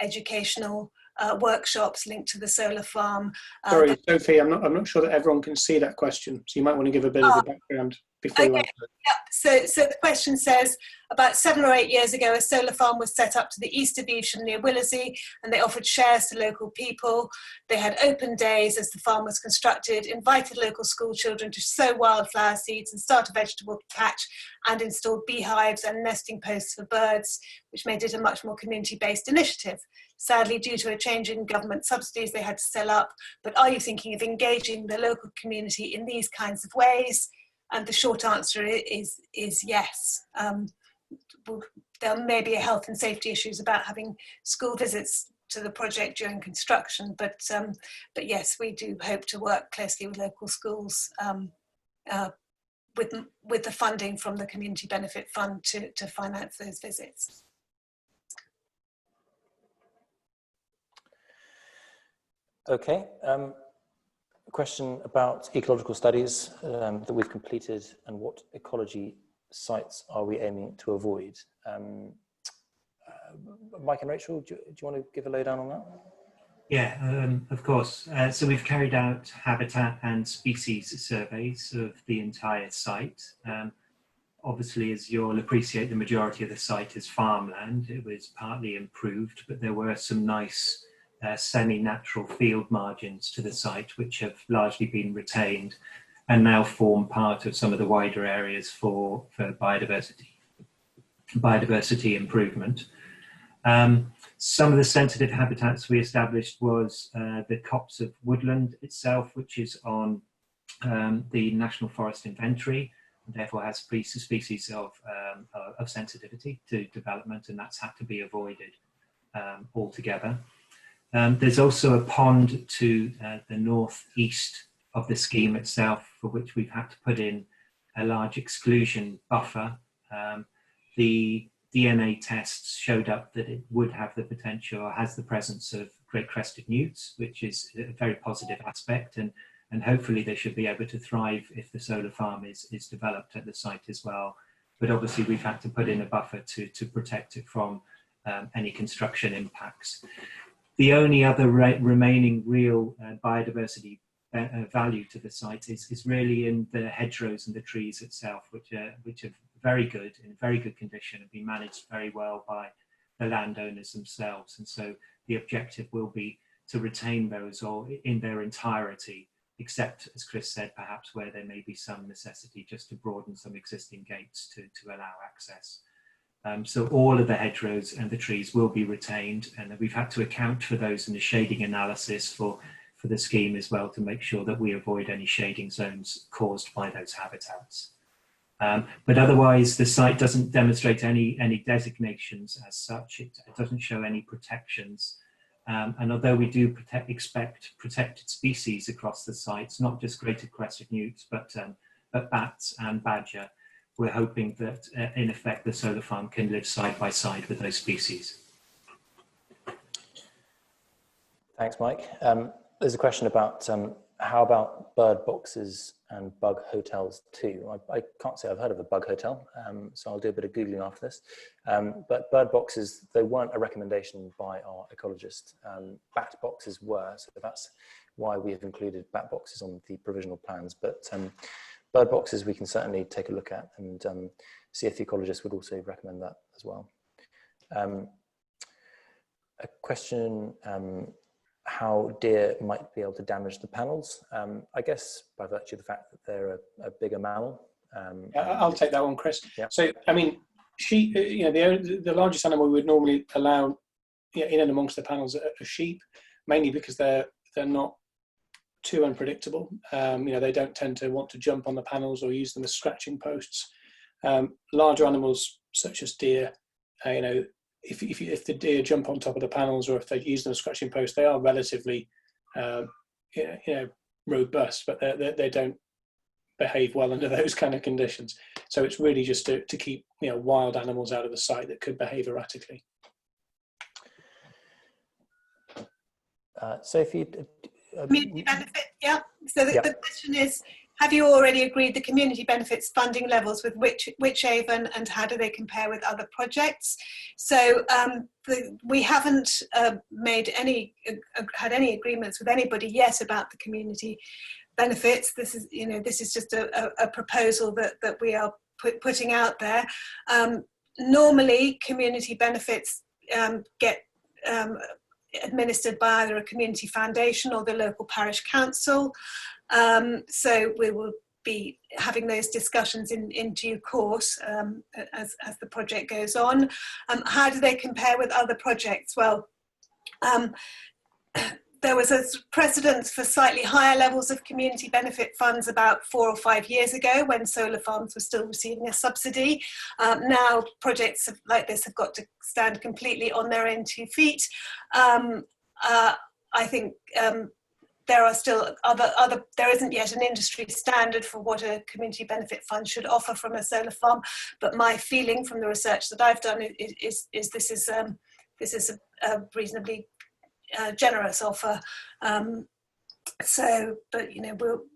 educational workshops linked to the solar farm. Sorry, Sophie, I'm not sure that everyone can see that question, so you might want to give a bit of the background before you answer it. Yeah. So the question says, about 7 or 8 years ago, a solar farm was set up to the east of Evesham near Willersley, and they offered shares to local people. They had open days as the farm was constructed, invited local school children to sow wildflower seeds and start a vegetable patch, and installed beehives and nesting posts for birds, which made it a much more community-based initiative. Sadly, due to a change in government subsidies, they had to sell up. But are you thinking of engaging the local community in these kinds of ways? And the short answer is yes. There may be health and safety issues about having school visits to the project during construction, but yes, we do hope to work closely with local schools with the funding from the Community Benefit Fund to finance those visits. Okay. A question about ecological studies that we've completed, and what ecology sites are we aiming to avoid? Mike and Rachel, do you want to give a lowdown on that? Yeah, of course. So we've carried out habitat and species surveys of the entire site. Obviously, as you'll appreciate, the majority of the site is farmland. It was partly improved, but there were some nice semi-natural field margins to the site, which have largely been retained and now form part of some of the wider areas for biodiversity improvement. Some of the sensitive habitats we established was the copse of woodland itself, which is on the National Forest Inventory, and therefore has species of sensitivity to development, and that's had to be avoided altogether. There's also a pond to the northeast of the scheme itself, for which we've had to put in a large exclusion buffer. The DNA tests showed up that it would have the potential, or has the presence of great crested newts, which is a very positive aspect, and hopefully they should be able to thrive if the solar farm is developed at the site as well. But obviously we've had to put in a buffer to protect it from any construction impacts. The only other remaining real biodiversity value to the site is really in the hedgerows and the trees itself, which are very good, in very good condition, and be managed very well by the landowners themselves. And so the objective will be to retain those all in their entirety, except, as Chris said, perhaps where there may be some necessity just to broaden some existing gates to allow access. So all of the hedgerows and the trees will be retained, and we've had to account for those in the shading analysis for the scheme as well, to make sure that we avoid any shading zones caused by those habitats. But otherwise, the site doesn't demonstrate any designations as such. It doesn't show any protections. And although we do expect protected species across the sites, not just greater crested newts, but bats and badger, we're hoping that, in effect, the solar farm can live side by side with those species. Thanks, Mike. There's a question about how about bird boxes and bug hotels too? I can't say I've heard of a bug hotel, so I'll do a bit of Googling after this. But bird boxes, they weren't a recommendation by our ecologist. Bat boxes were, so that's why we have included bat boxes on the provisional plans. But bird boxes we can certainly take a look at and see if the ecologist would also recommend that as well. A question, how deer might be able to damage the panels. I guess by virtue of the fact that they're a bigger mammal. I'll take that one, Chris. Yeah. So, I mean, sheep, the largest animal we would normally allow in and amongst the panels are sheep, mainly because they're not too unpredictable. They don't tend to want to jump on the panels or use them as scratching posts. Larger animals such as deer, if the deer jump on top of the panels or if they use them as scratching posts, they are relatively, robust, but they don't behave well under those kind of conditions. So it's really just to keep wild animals out of the site that could behave erratically. Sophie, community benefit, yeah. So the question is, have you already agreed the community benefits funding levels with Wychavon, and how do they compare with other projects? So we haven't had any agreements with anybody yet about the community benefits. This is just a proposal that we are putting out there. Normally, community benefits get administered by either a community foundation or the local parish council. So we will be having those discussions in due course as the project goes on. How do they compare with other projects? Well, there was a precedent for slightly higher levels of community benefit funds about 4 or 5 years ago when solar farms were still receiving a subsidy. Now projects like this have got to stand completely on their own 2 feet. I think there are still there isn't yet an industry standard for what a community benefit fund should offer from a solar farm, but my feeling from the research that I've done is this is a reasonably generous offer. But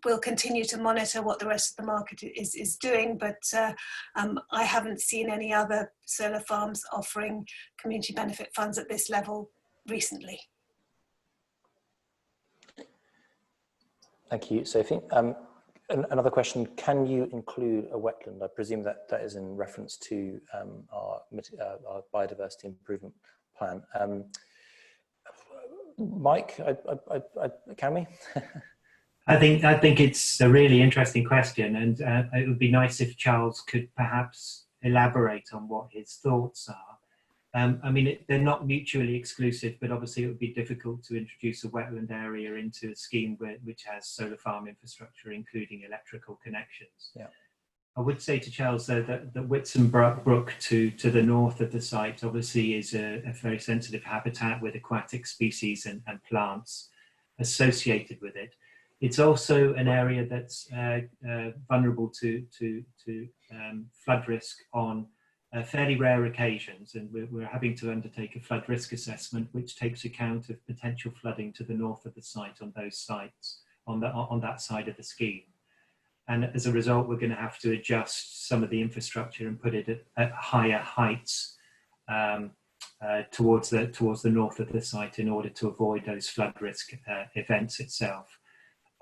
we'll continue to monitor what the rest of the market is doing, but I haven't seen any other solar farms offering community benefit funds at this level recently. Thank you, Sophie. Another question, can you include a wetland? I presume that is in reference to our biodiversity improvement plan. Mike, can we? I think it's a really interesting question, and it would be nice if Charles could perhaps elaborate on what his thoughts are. I mean, they're not mutually exclusive, but obviously it would be difficult to introduce a wetland area into a scheme which has solar farm infrastructure, including electrical connections. Yeah. I would say to Charles, though, that the Whitson Brook to the north of the site obviously is a very sensitive habitat with aquatic species and plants associated with it. It's also an area that's vulnerable to flood risk on fairly rare occasions, and we're having to undertake a flood risk assessment which takes account of potential flooding to the north of the site on those sites, on that side of the scheme. And as a result, we're going to have to adjust some of the infrastructure and put it at higher heights towards the north of the site in order to avoid those flood risk events itself.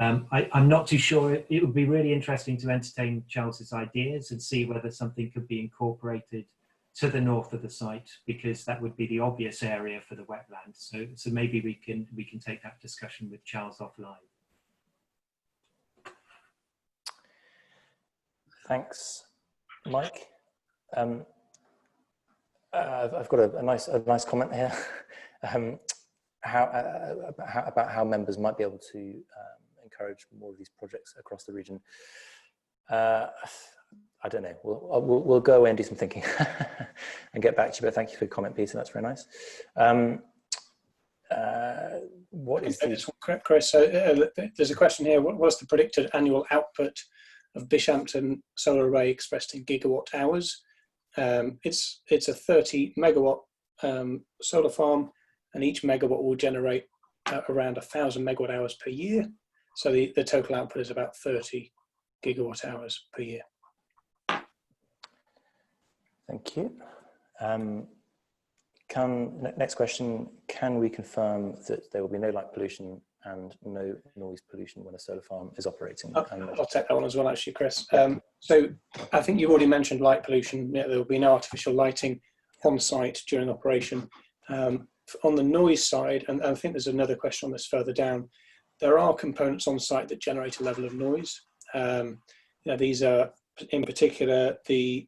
I'm not too sure. It would be really interesting to entertain Charles's ideas and see whether something could be incorporated to the north of the site, because that would be the obvious area for the wetland. So maybe we can take that discussion with Charles offline. Thanks, Mike. I've got a nice comment here. About how members might be able to encourage more of these projects across the region. I don't know. We'll go away and do some thinking and get back to you. But thank you for your comment, Peter. That's very nice. What is Chris? There's a question here. What was the predicted annual output of Bishampton Solar Array expressed in gigawatt hours? It's a 30 megawatt solar farm, and each megawatt will generate around 1,000 megawatt hours per year. So the total output is about 30 gigawatt hours per year. Thank you. Next question, can we confirm that there will be no light pollution and no noise pollution when a solar farm is operating? I'll take that one as well, actually, Chris. So I think you've already mentioned light pollution. Yeah, there will be no artificial lighting on site during operation. On the noise side, and I think there's another question on this further down, there are components on site that generate a level of noise. These are in particular the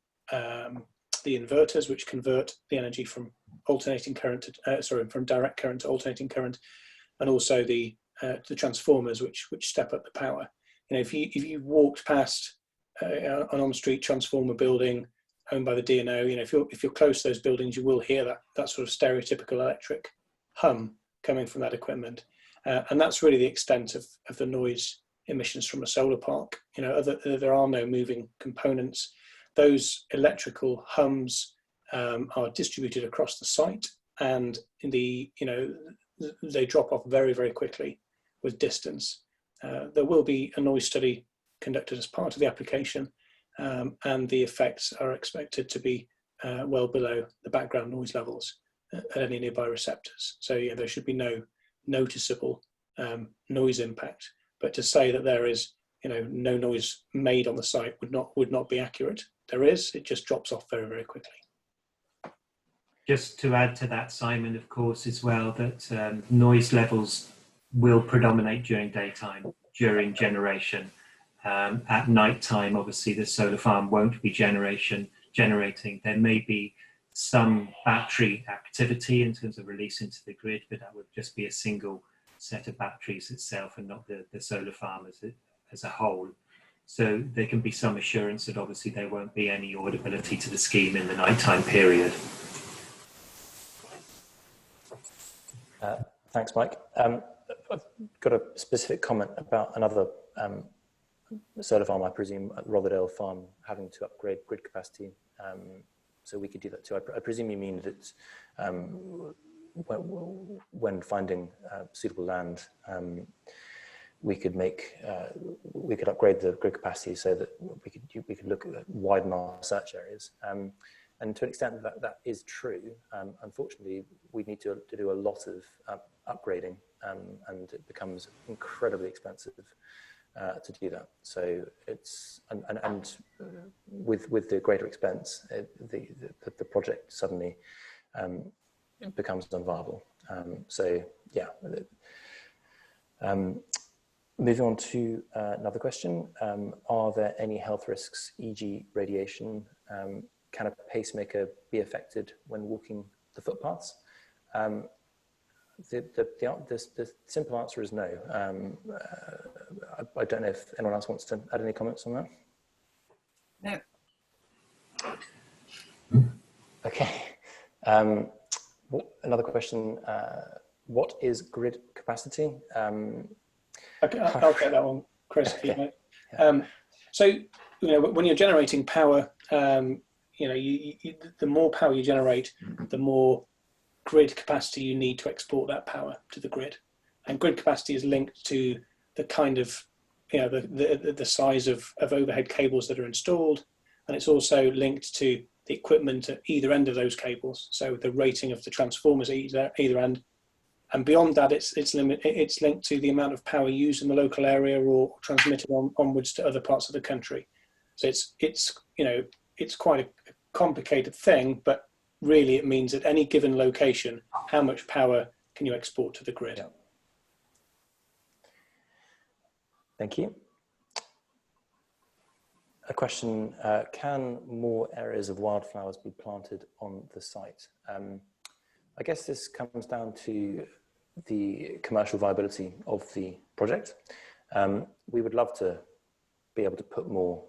inverters, which convert the energy from alternating current to, from direct current to alternating current, and also the transformers which step up the power. If you walked past an on-street transformer building owned by the DNO, if you're close to those buildings, you will hear that sort of stereotypical electric hum coming from that equipment, and that's really the extent of the noise emissions from a solar park. There are no moving components. Those electrical hums are distributed across the site, and they drop off very, very quickly with distance. There will be a noise study conducted as part of the application, and the effects are expected to be well below the background noise levels at any nearby receptors. So there should be no noticeable noise impact. But to say that there is no noise made on the site would not be accurate. There is, it just drops off very, very quickly. Just to add to that, Simon, of course, as well, that noise levels will predominate during daytime, during generation. At night time, obviously, the solar farm won't be generating. There may be some battery activity in terms of release into the grid, but that would just be a single set of batteries itself and not the solar farm as a whole. So there can be some assurance that obviously there won't be any audibility to the scheme in the nighttime period. Thanks, Mike. I've got a specific comment about another solar farm, I presume, at Rotherham Farm, having to upgrade grid capacity. So we could do that too. I presume you mean that when finding suitable land, we could upgrade the grid capacity so that we could look at widen our search areas. And to an extent that is true. Unfortunately, we need to do a lot of upgrading, and it becomes incredibly expensive to do that. So it's and with the greater expense, the project suddenly becomes unviable. So yeah. Moving on to another question. Are there any health risks, e.g. radiation? Can a pacemaker be affected when walking the footpaths? The simple answer is no. I don't know if anyone else wants to add any comments on that. No. Okay. Another question. What is grid capacity? Okay, I'll get that one, Chris. Okay. So when you're generating power, the more power you generate, the more grid capacity you need to export that power to the grid. And grid capacity is linked to the kind of, the size of overhead cables that are installed. And it's also linked to the equipment at either end of those cables. So the rating of the transformers at either end. And beyond that, it's linked to the amount of power used in the local area or transmitted onwards to other parts of the country. So it's quite a complicated thing, but really it means at any given location, how much power can you export to the grid? Yeah. Thank you. A question, can more areas of wildflowers be planted on the site? I guess this comes down to the commercial viability of the project. We would love to be able to put more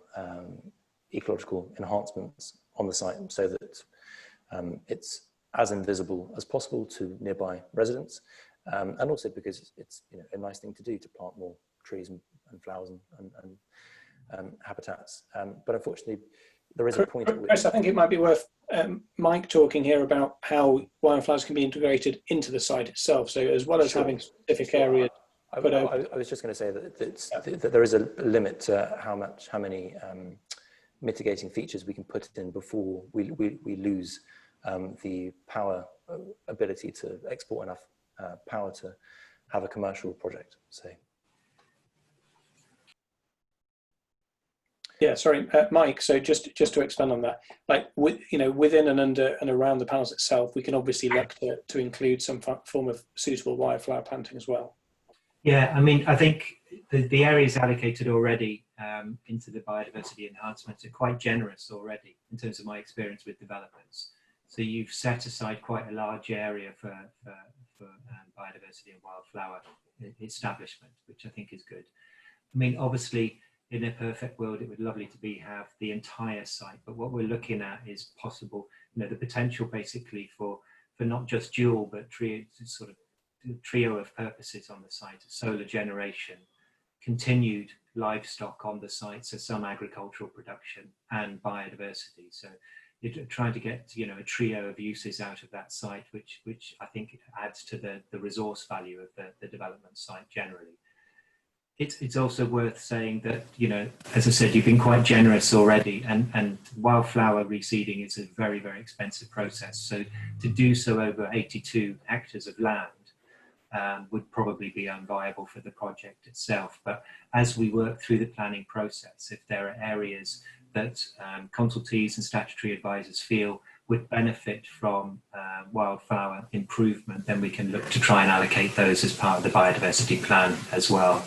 ecological enhancements on the site so that it's as invisible as possible to nearby residents, and also because it's a nice thing to do to plant more trees and flowers and habitats. But unfortunately, there is a point at which... Chris, I think it might be worth Mike talking here about how wildflowers can be integrated into the site itself. So as well as having specific areas I was just going to say that there is a limit to how many mitigating features we can put in before we lose the power ability to export enough power to have a commercial project. So. Yeah, sorry, Mike. So just to expand on that, like within and under and around the panels itself, we can obviously look to include some form of suitable wildflower planting as well. Yeah, I mean, I think the areas allocated already into the biodiversity enhancements are quite generous already in terms of my experience with developers. So you've set aside quite a large area for biodiversity and wildflower establishment, which I think is good. I mean, obviously, in a perfect world, it would be lovely to have the entire site, but what we're looking at is possible, the potential basically for not just dual, but trio of purposes on the site: solar generation, continued livestock on the site, so some agricultural production, and biodiversity. So you're trying to get a trio of uses out of that site, which I think adds to the resource value of the development site generally. It's also worth saying that, as I said, you've been quite generous already, and wildflower reseeding is a very, very expensive process. So to do so over 82 hectares of land would probably be unviable for the project itself. But as we work through the planning process, if there are areas that consultees and statutory advisors feel would benefit from wildflower improvement, then we can look to try and allocate those as part of the biodiversity plan as well.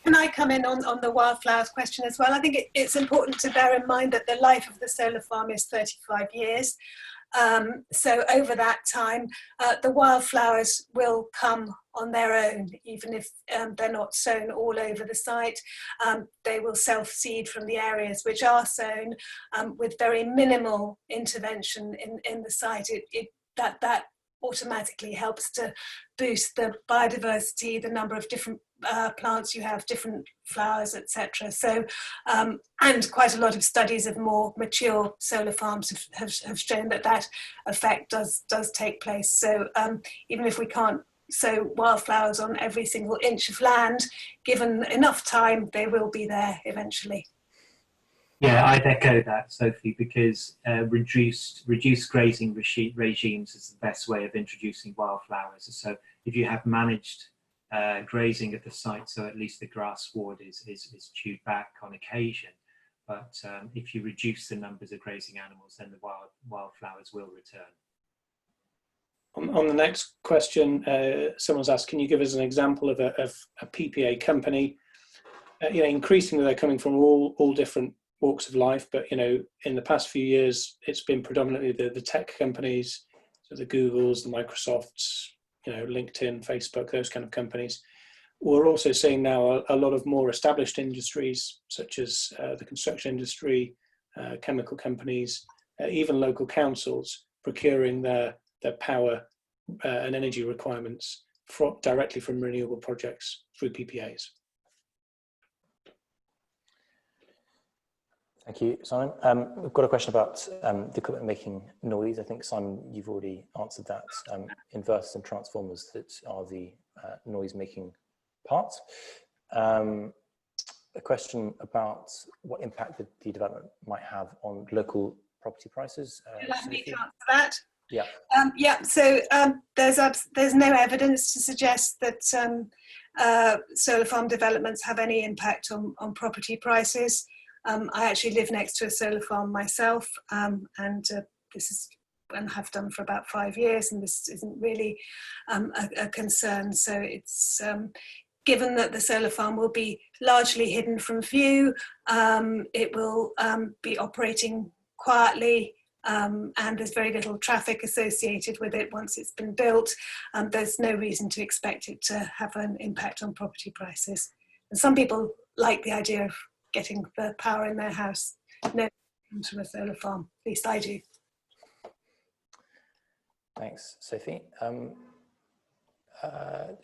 Can I come in on the wildflowers question as well? I think it's important to bear in mind that the life of the solar farm is 35 years. So over that time, the wildflowers will come on their own, even if they're not sown all over the site. They will self-seed from the areas which are sown with very minimal intervention in the site. That automatically helps to boost the biodiversity, the number of different plants you have, different flowers, etc. So, and quite a lot of studies of more mature solar farms have shown that effect does take place. So even if we can't sow wildflowers on every single inch of land, given enough time, they will be there eventually. Yeah, I'd echo that, Sophie, because reduced grazing regimes is the best way of introducing wildflowers. So if you have managed grazing at the site, so at least the grass sward is chewed back on occasion. But if you reduce the numbers of grazing animals, then the wildflowers will return. On the next question, someone's asked, can you give us an example of a PPA company? Increasingly they're coming from all different walks of life, but in the past few years it's been predominantly the tech companies, so the Googles, the Microsofts, LinkedIn, Facebook, those kind of companies. We're also seeing now a lot of more established industries, such as the construction industry, chemical companies, even local councils procuring their power and energy requirements directly from renewable projects through PPAs. Thank you, Simon. We've got a question about the equipment making noise. I think, Simon, you've already answered that. Inverters and transformers that are the noise-making part. A question about what impact the development might have on local property prices. Let me answer that. Yeah. So there's no evidence to suggest that solar farm developments have any impact on property prices. I actually live next to a solar farm myself, and this is and have done for about 5 years, and this isn't really a concern. So it's given that the solar farm will be largely hidden from view, it will be operating quietly, and there's very little traffic associated with it once it's been built. There's no reason to expect it to have an impact on property prices. And some people like the idea of getting the power in their house, no, comes from a solar farm. At least I do. Thanks, Sophie.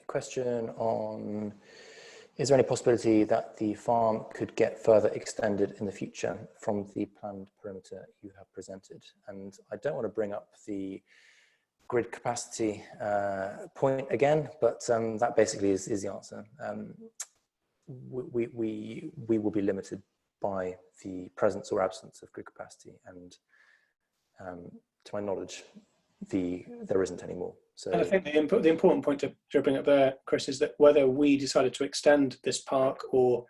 Question on, is there any possibility that the farm could get further extended in the future from the planned perimeter you have presented? And I don't want to bring up the grid capacity point again, but that basically is the answer. We will be limited by the presence or absence of grid capacity, and to my knowledge, there isn't any more. So, and I think the important point to bring up there, Chris, is that whether we decided to extend this park, or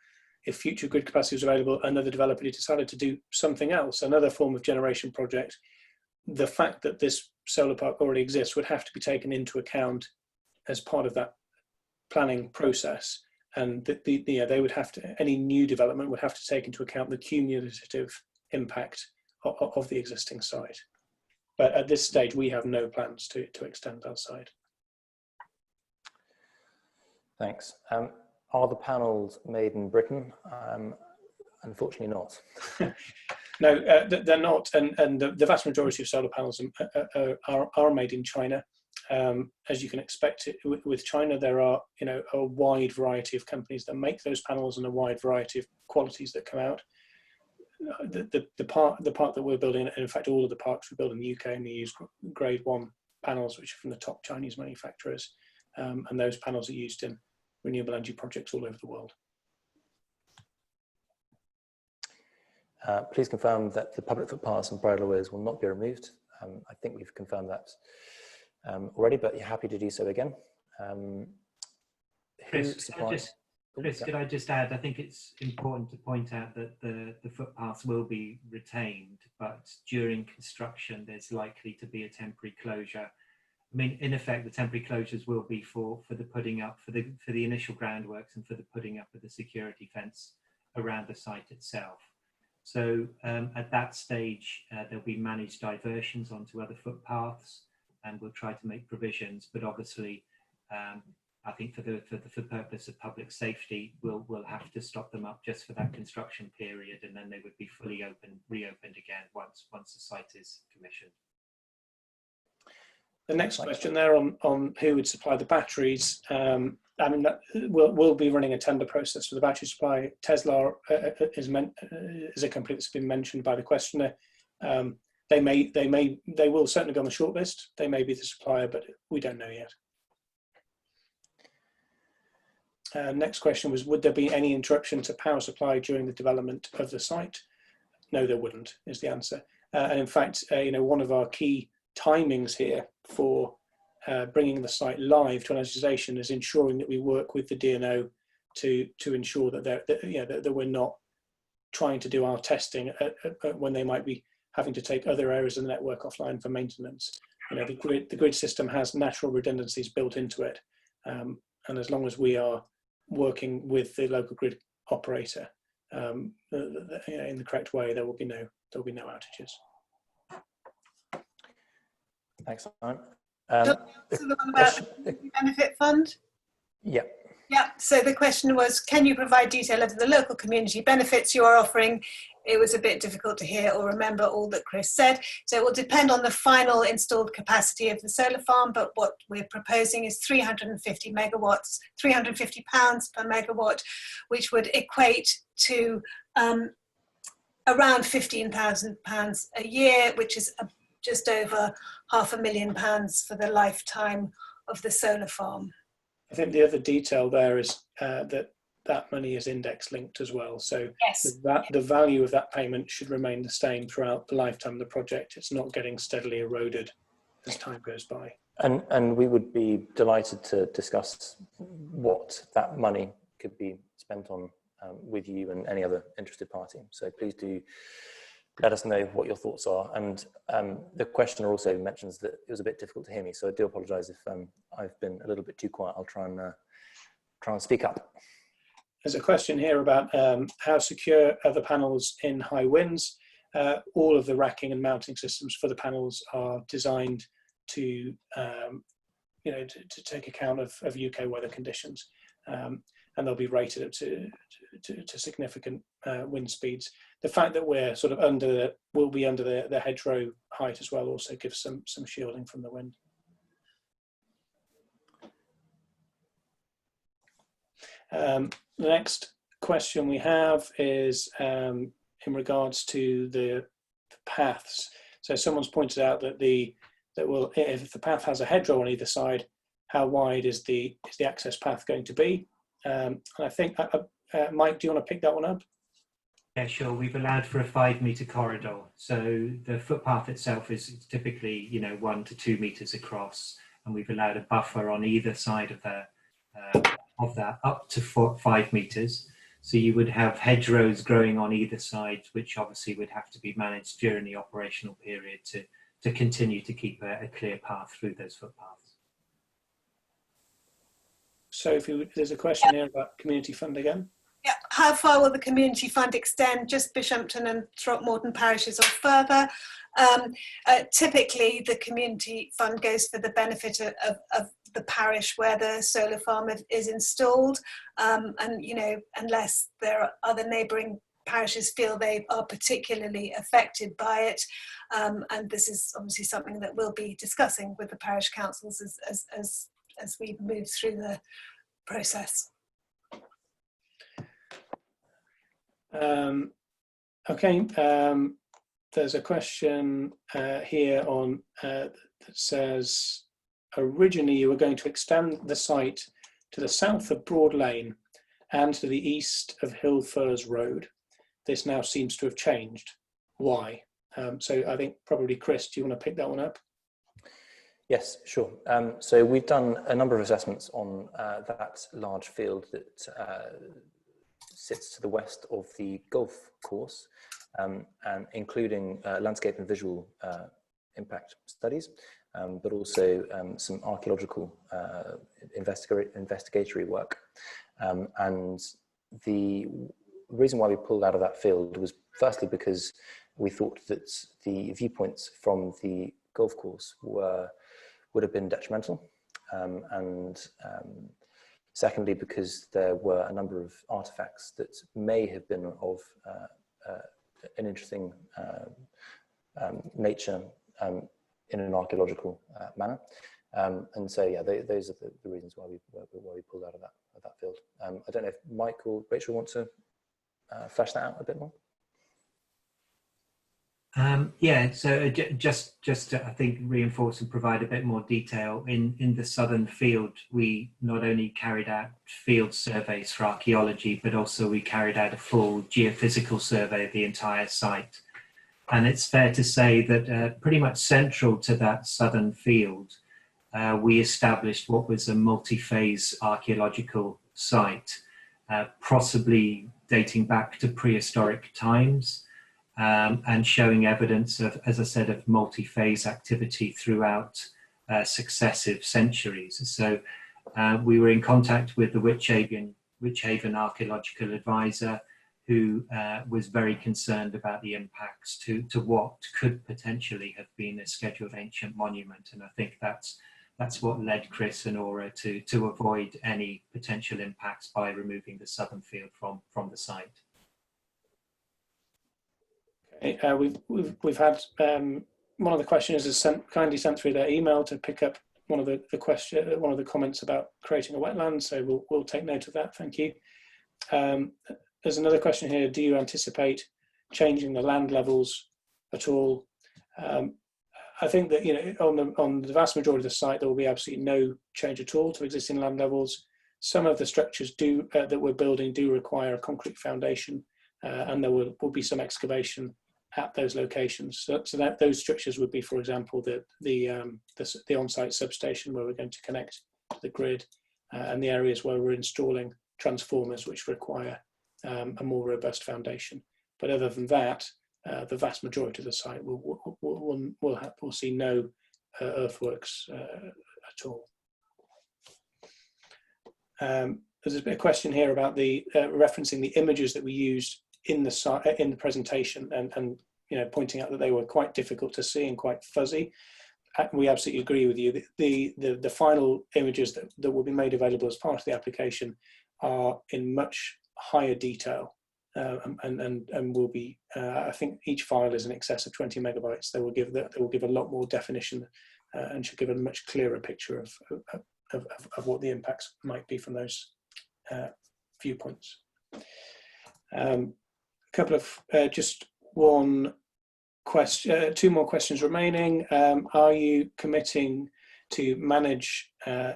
if future grid capacity was available, another developer decided to do something else, another form of generation project, the fact that this solar park already exists would have to be taken into account as part of that planning process. And they would have to, any new development would have to take into account the cumulative impact of the existing site. But at this stage, we have no plans to extend that site. thanks. Are the panels made in Britain? Unfortunately not. No, they're not, and the vast majority of solar panels are made in China. As you can expect, with China, there are a wide variety of companies that make those panels and a wide variety of qualities that come out. The park that we're building, and in fact all of the parks we build in the UK, and they use grade 1 panels, which are from the top Chinese manufacturers, and those panels are used in renewable energy projects all over the world. Please confirm that the public footpaths and bridle ways will not be removed. I think we've confirmed that already, but you're happy to do so again. Chris, could I just add, I think it's important to point out that the footpaths will be retained, but during construction, there's likely to be a temporary closure. I mean, in effect, the temporary closures will be for the putting up, for the initial groundworks and for the putting up of the security fence around the site itself. So at that stage, there'll be managed diversions onto other footpaths, and we'll try to make provisions. But obviously, I think for the purpose of public safety, we'll have to stop them up just for that construction period, and then they would be fully reopened again once the site is commissioned. The next question there on who would supply the batteries. I mean, we'll be running a tender process for the battery supply. Tesla is a company that's been mentioned by the questioner. They will certainly be on the shortlist. They may be the supplier, but we don't know yet. Next question was, would there be any interruption to power supply during the development of the site? No, there wouldn't, is the answer. And in fact, one of our key timings here for bringing the site live to energization is ensuring that we work with the DNO to ensure that that we're not trying to do our testing when they might be having to take other areas of the network offline for maintenance. The grid system has natural redundancies built into it, and as long as we are working with the local grid operator in the correct way, there will be no outages. Thanks, Simon. So the one about the benefit fund? Yeah. Yeah, so the question was, can you provide detail of the local community benefits you are offering? It was a bit difficult to hear or remember all that Chris said. So it will depend on the final installed capacity of the solar farm, but what we're proposing is 350 megawatts, £350 per megawatt, which would equate to around £15,000 a year, which is just over £500,000 for the lifetime of the solar farm. I think the other detail there is that money is index linked as well. So yes, the value of that payment should remain the same throughout the lifetime of the project. It's not getting steadily eroded as time goes by. And we would be delighted to discuss what that money could be spent on with you and any other interested party. So please do let us know what your thoughts are. And the questioner also mentions that it was a bit difficult to hear me, so I do apologise if I've been a little bit too quiet. I'll try and speak up. There's a question here about how secure are the panels in high winds. All of the racking and mounting systems for the panels are designed to take account of UK weather conditions, and they'll be rated up to significant wind speeds. The fact that we're sort of will be under the hedgerow height as well also gives some shielding from the wind. The next question we have is in regards to the paths. So someone's pointed out that the that will, if the path has a hedgerow on either side, how wide is the access path going to be? And I think, Mike, do you want to pick that one up? Yeah, sure. We've allowed for a 5-metre corridor. So the footpath itself is typically, 1 to 2 metres across, and we've allowed a buffer on either side of that up to 5 metres. So you would have hedgerows growing on either side, which obviously would have to be managed during the operational period to continue to keep a clear path through those footpaths. Sophie, there's a question here about community fund again. Yeah. How far will the community fund extend? Just Bishampton and Throckmorton parishes or further? Typically, the community fund goes for the benefit of the parish where the solar farm is installed, and unless there are other neighbouring parishes feel they are particularly affected by it, and this is obviously something that we'll be discussing with the parish councils as we move through the process. Okay, there's a question here on that says, originally you were going to extend the site to the south of Broad Lane and to the east of Hill Firs Road. This now seems to have changed. Why? So I think probably Chris, do you want to pick that one up? Yes, sure. So we've done a number of assessments on that large field that sits to the west of the golf course, and including landscape and visual impact studies, but also some archaeological investigatory work. And the reason why we pulled out of that field was firstly because we thought that the viewpoints from the golf course would have been detrimental, and secondly because there were a number of artifacts that may have been of an interesting nature in an archaeological manner, and so yeah, those are the reasons why we pulled out of that field. I don't know if Mike or Rachel want to flesh that out a bit more. Yeah, so just to, I think, reinforce and provide a bit more detail, in the southern field, we not only carried out field surveys for archaeology, but also we carried out a full geophysical survey of the entire site. And it's fair to say that pretty much central to that southern field, we established what was a multi-phase archaeological site, possibly dating back to prehistoric times. And showing evidence of, as I said, of multi-phase activity throughout successive centuries. So we were in contact with the Witch Haven Archaeological Advisor, who was very concerned about the impacts to what could potentially have been a scheduled ancient monument. And I think that's what led Chris and Aura to avoid any potential impacts by removing the southern field from the site. We've had one of the questioners has kindly sent through their email to pick up one of the comments about creating a wetland. So we'll take note of that. Thank you. There's another question here. Do you anticipate changing the land levels at all? I think that on the vast majority of the site there will be absolutely no change at all to existing land levels. Some of the structures that we're building do require a concrete foundation, and there will be some excavation at those locations. So that those structures would be, for example, the on-site substation where we're going to connect to the grid, and the areas where we're installing transformers which require a more robust foundation. But other than that, the vast majority of the site will see no earthworks at all. There's a question here about the referencing the images that we used in the presentation, and pointing out that they were quite difficult to see and quite fuzzy. We absolutely agree with you. The final images that will be made available as part of the application are in much higher detail, and will be. I think each file is in excess of 20 megabytes. They will give a lot more definition, and should give a much clearer picture of what the impacts might be from those viewpoints. A couple of just one two more questions remaining. Are you committing to manage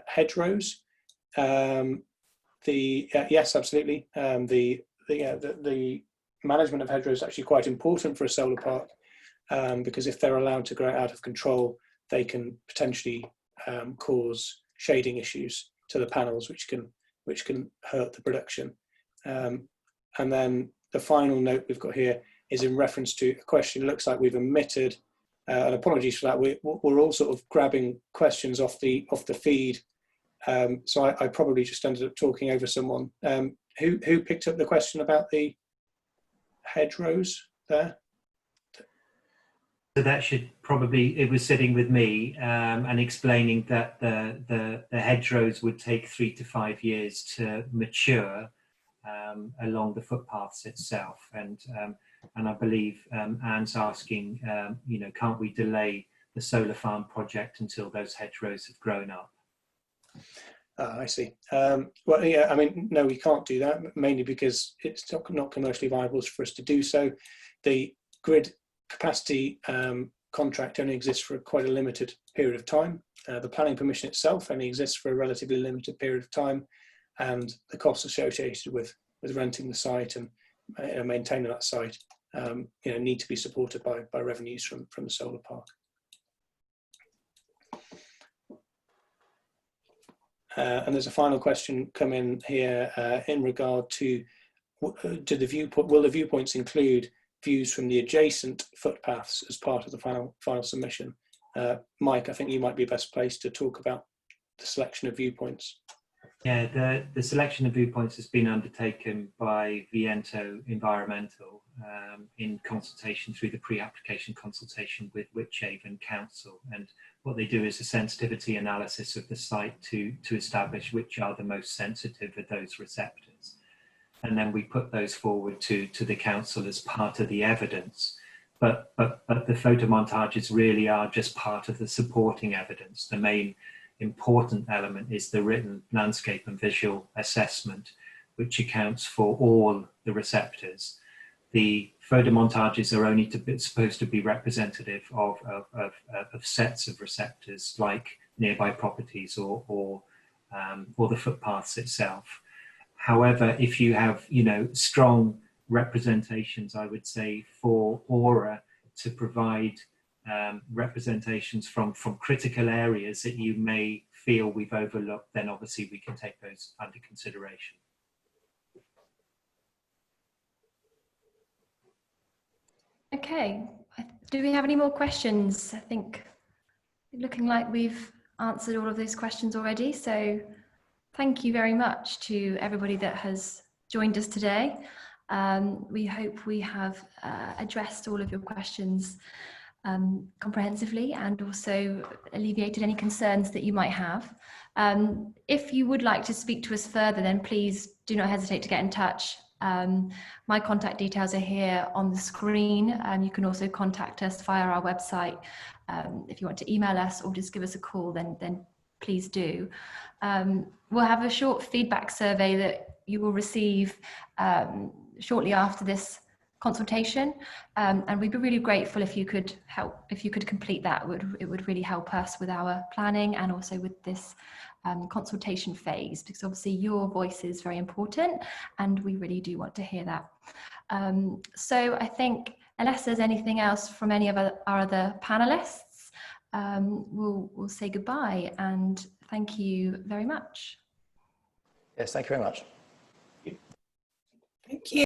hedgerows? Yes, absolutely. The management of hedgerows is actually quite important for a solar park, because if they're allowed to grow out of control, they can potentially cause shading issues to the panels, which can hurt the production. And then the final note we've got here is in reference to a question. It looks like we've omitted, and apologies for that. We're all sort of grabbing questions off the feed, so I probably just ended up talking over someone. Who picked up the question about the hedgerows there? So that should probably, it was sitting with me, and explaining that the hedgerows would take 3 to 5 years to mature along the footpaths itself, and I believe Anne's asking, can't we delay the solar farm project until those hedgerows have grown up? I see. Well, yeah, I mean, no, we can't do that, mainly because it's not commercially viable for us to do so. The grid capacity contract only exists for quite a limited period of time. The planning permission itself only exists for a relatively limited period of time, and the costs associated with renting the site and maintaining that site need to be supported by revenues from the solar park. And there's a final question come in here in regard to will the viewpoints include views from the adjacent footpaths as part of the final submission? Mike, I think you might be best placed to talk about the selection of viewpoints. Yeah, the selection of viewpoints has been undertaken by Viento Environmental in consultation through the pre-application consultation with Wychavon Council. And what they do is a sensitivity analysis of the site to establish which are the most sensitive of those receptors. And then we put those forward to the council as part of the evidence. But the photomontages really are just part of the supporting evidence. The main important element is the written landscape and visual assessment, which accounts for all the receptors. The photomontages are only supposed to be representative of sets of receptors, like nearby properties or the footpaths itself. However, if you have strong representations, I would say, for aura to provide representations from critical areas that you may feel we've overlooked, then obviously we can take those under consideration. Okay, do we have any more questions? I think looking like we've answered all of those questions already, so thank you very much to everybody that has joined us today. We hope we have addressed all of your questions comprehensively and also alleviated any concerns that you might have. If you would like to speak to us further, then please do not hesitate to get in touch. My contact details are here on the screen. You can also contact us via our website. If you want to email us or just give us a call, then please do. We'll have a short feedback survey that you will receive shortly after this consultation, and we'd be really grateful if you could complete that. It would really help us with our planning and also with this consultation phase, because obviously your voice is very important and we really do want to hear that. So I think, unless there's anything else from any of our other panelists, we'll say goodbye and thank you very much. Yes, thank you very much. Thank you.